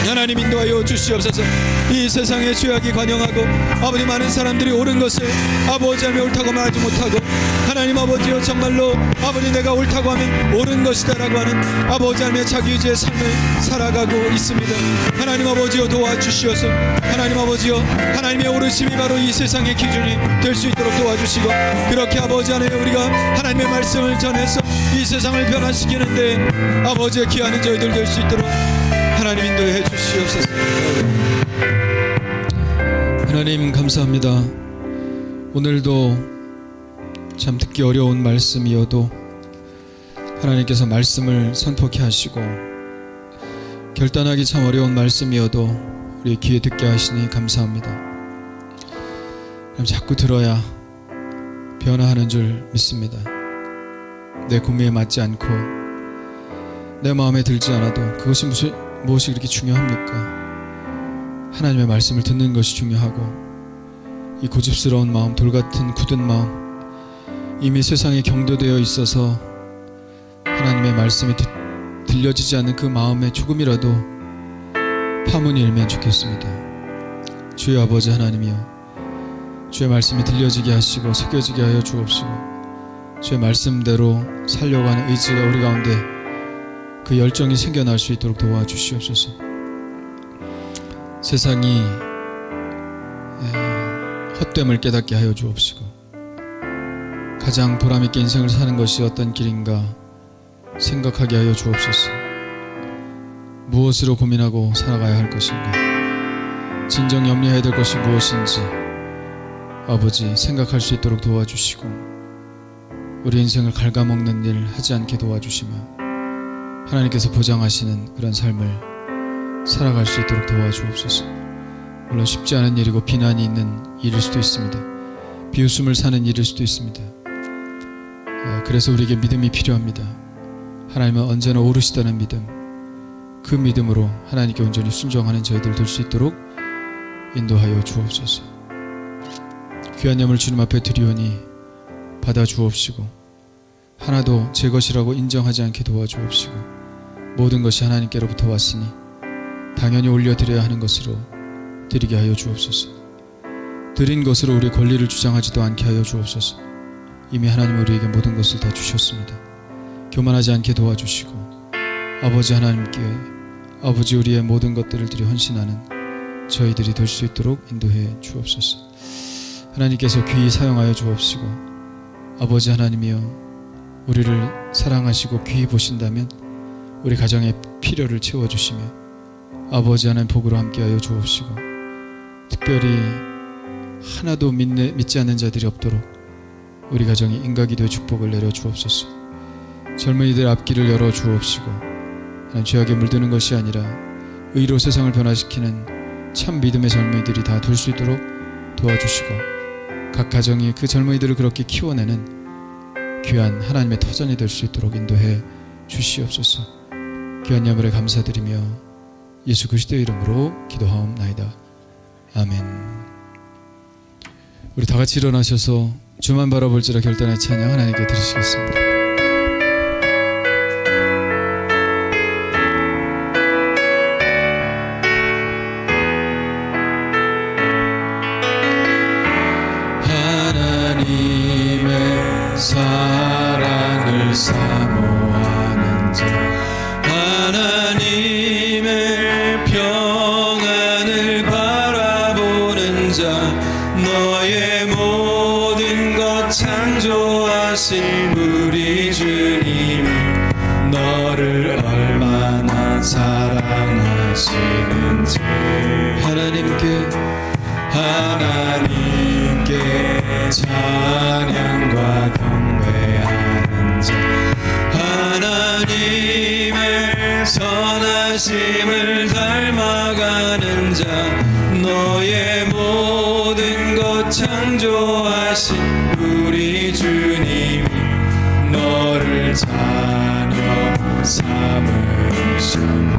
하나님 인도하여 주시옵소서. 이 세상의 죄악이 관영하고 아버지 많은 사람들이 옳은 것을 아버지 하나님 옳다고 말하지 못하고 하나님 아버지여 정말로 아버지 내가 옳다고 하면 옳은 것이다 라고 하는 아버지 하나님의 자기의지의 삶을 살아가고 있습니다. 하나님 아버지여 도와주시어서 하나님 아버지여 하나님의 오르심이 바로 이 세상의 기준이 될 수 있도록 도와주시고 그렇게 아버지 하나님 우리가 하나님의 말씀을 전해서 이 세상을 변화시키는데 아버지의 귀하는 저희들 될 수 있도록 하나님 인도해 주시옵소서. 하나님 감사합니다. 오늘도 참 듣기 어려운 말씀이어도 하나님께서 말씀을 선포케 하시고 결단하기 참 어려운 말씀이어도 우리 귀에 듣게 하시니 감사합니다. 자꾸 들어야 변화하는 줄 믿습니다. 내 구미에 맞지 않고 내 마음에 들지 않아도 그것이 무엇이 그렇게 중요합니까? 하나님의 말씀을 듣는 것이 중요하고 이 고집스러운 마음, 돌같은 굳은 마음, 이미 세상에 경도되어 있어서 하나님의 말씀이 들려지지 않는 그 마음에 조금이라도 파문이 일면 좋겠습니다. 주의 아버지 하나님이여 주의 말씀이 들려지게 하시고 새겨지게 하여 주옵시고 주의 말씀대로 살려고 하는 의지가 우리 가운데 그 열정이 생겨날 수 있도록 도와주시옵소서. 세상이 헛됨을 깨닫게 하여 주옵시고 가장 보람있게 인생을 사는 것이 어떤 길인가 생각하게 하여 주옵소서. 무엇으로 고민하고 살아가야 할 것인가, 진정 염려해야 될 것이 무엇인지 아버지 생각할 수 있도록 도와주시고 우리 인생을 갉아먹는 일 하지 않게 도와주시며 하나님께서 보장하시는 그런 삶을 살아갈 수 있도록 도와주옵소서. 물론 쉽지 않은 일이고 비난이 있는 일일 수도 있습니다. 비웃음을 사는 일일 수도 있습니다. 그래서 우리에게 믿음이 필요합니다. 하나님은 언제나 오르시다는 믿음, 그 믿음으로 하나님께 온전히 순종하는 저희들 될 수 있도록 인도하여 주옵소서. 귀한 예물 주님 앞에 드리오니 받아 주옵시고 하나도 제 것이라고 인정하지 않게 도와주옵시고 모든 것이 하나님께로부터 왔으니 당연히 올려드려야 하는 것으로 드리게 하여 주옵소서. 드린 것으로 우리의 권리를 주장하지도 않게 하여 주옵소서. 이미 하나님 우리에게 모든 것을 다 주셨습니다. 교만하지 않게 도와주시고 아버지 하나님께 아버지 우리의 모든 것들을 드려 헌신하는 저희들이 될 수 있도록 인도해 주옵소서. 하나님께서 귀히 사용하여 주옵시고 아버지 하나님이여 우리를 사랑하시고 귀히 보신다면 우리 가정의 필요를 채워주시며 아버지 하나님 복으로 함께하여 주옵시고 특별히 하나도 믿지 않는 자들이 없도록 우리 가정이 인가기도의 축복을 내려 주옵소서. 젊은이들 앞길을 열어 주옵시고 하나님 죄악에 물드는 것이 아니라 의로 세상을 변화시키는 참 믿음의 젊은이들이 다 될 수 있도록 도와주시고 각 가정이 그 젊은이들을 그렇게 키워내는 귀한 하나님의 터전이 될 수 있도록 인도해 주시옵소서. 귀한 예물에 감사드리며 예수 그리스도의 이름으로 기도하옵나이다. 아멘. 우리 다 같이 일어나셔서 주만 바라볼지라 결단의 찬양 하나님께 드리시겠습니다. 하나님의 사랑을 사모하는 자 하나님의 평안을 바라보는 자 너의 모든 것 창조하신 우리 주님이 너를 얼마나 사랑하시는지 하나님께 찬양과 경배하는 자 하나님의 선하심을 닮아가는 자 너의 모든 것 창조하신 우리 주님이 너를 자녀 삼으셨네.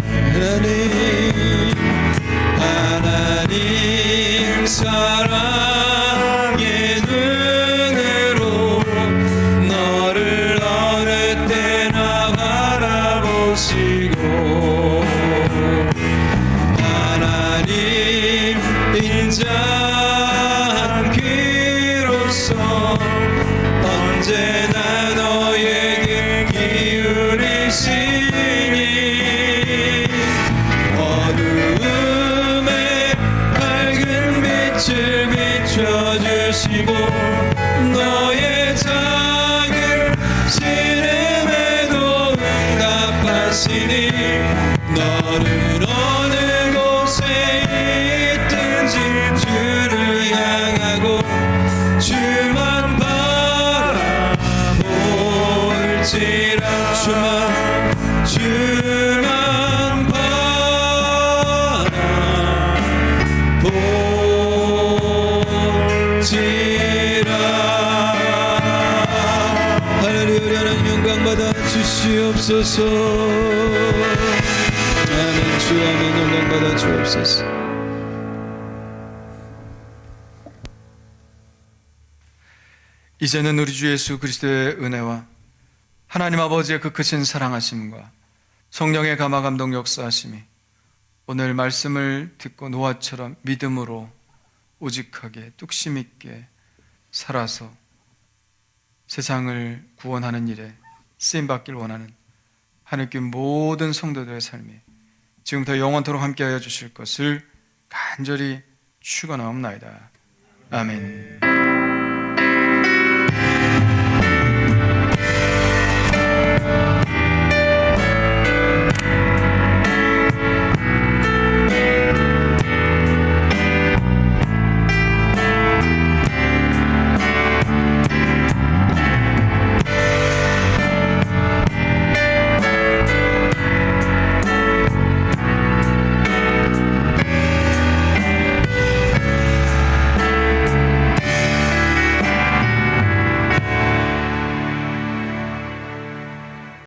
하나님 사랑의 눈으로 너를 어느 때나 바라보시고 하나님 인자한 귀로서 언제나 너에게 기울이시니 어두움에 밝은 빛을 비춰주시고 너의 작은 시름에도 응답하시니 너는 어느 곳에 있든지 주를 향하고 주만 바라볼지라 주만 바라볼지라. 하나님 우리 하나님 영광 받아 주시옵소서. 아멘. 주 아멘. 영광 받아 주옵소서. 이제는 우리 주 예수 그리스도의 은혜와 하나님 아버지의 그 크신 사랑하심과 성령의 감화 감동 역사하심이 오늘 말씀을 듣고 노아처럼 믿음으로 오직하게 뚝심 있게 살아서 세상을 구원하는 일에 쓰임받길 원하는 하늘길 모든 성도들의 삶이 지금부터 영원토록 함께하여 주실 것을 간절히 축원하옵나이다. 아멘.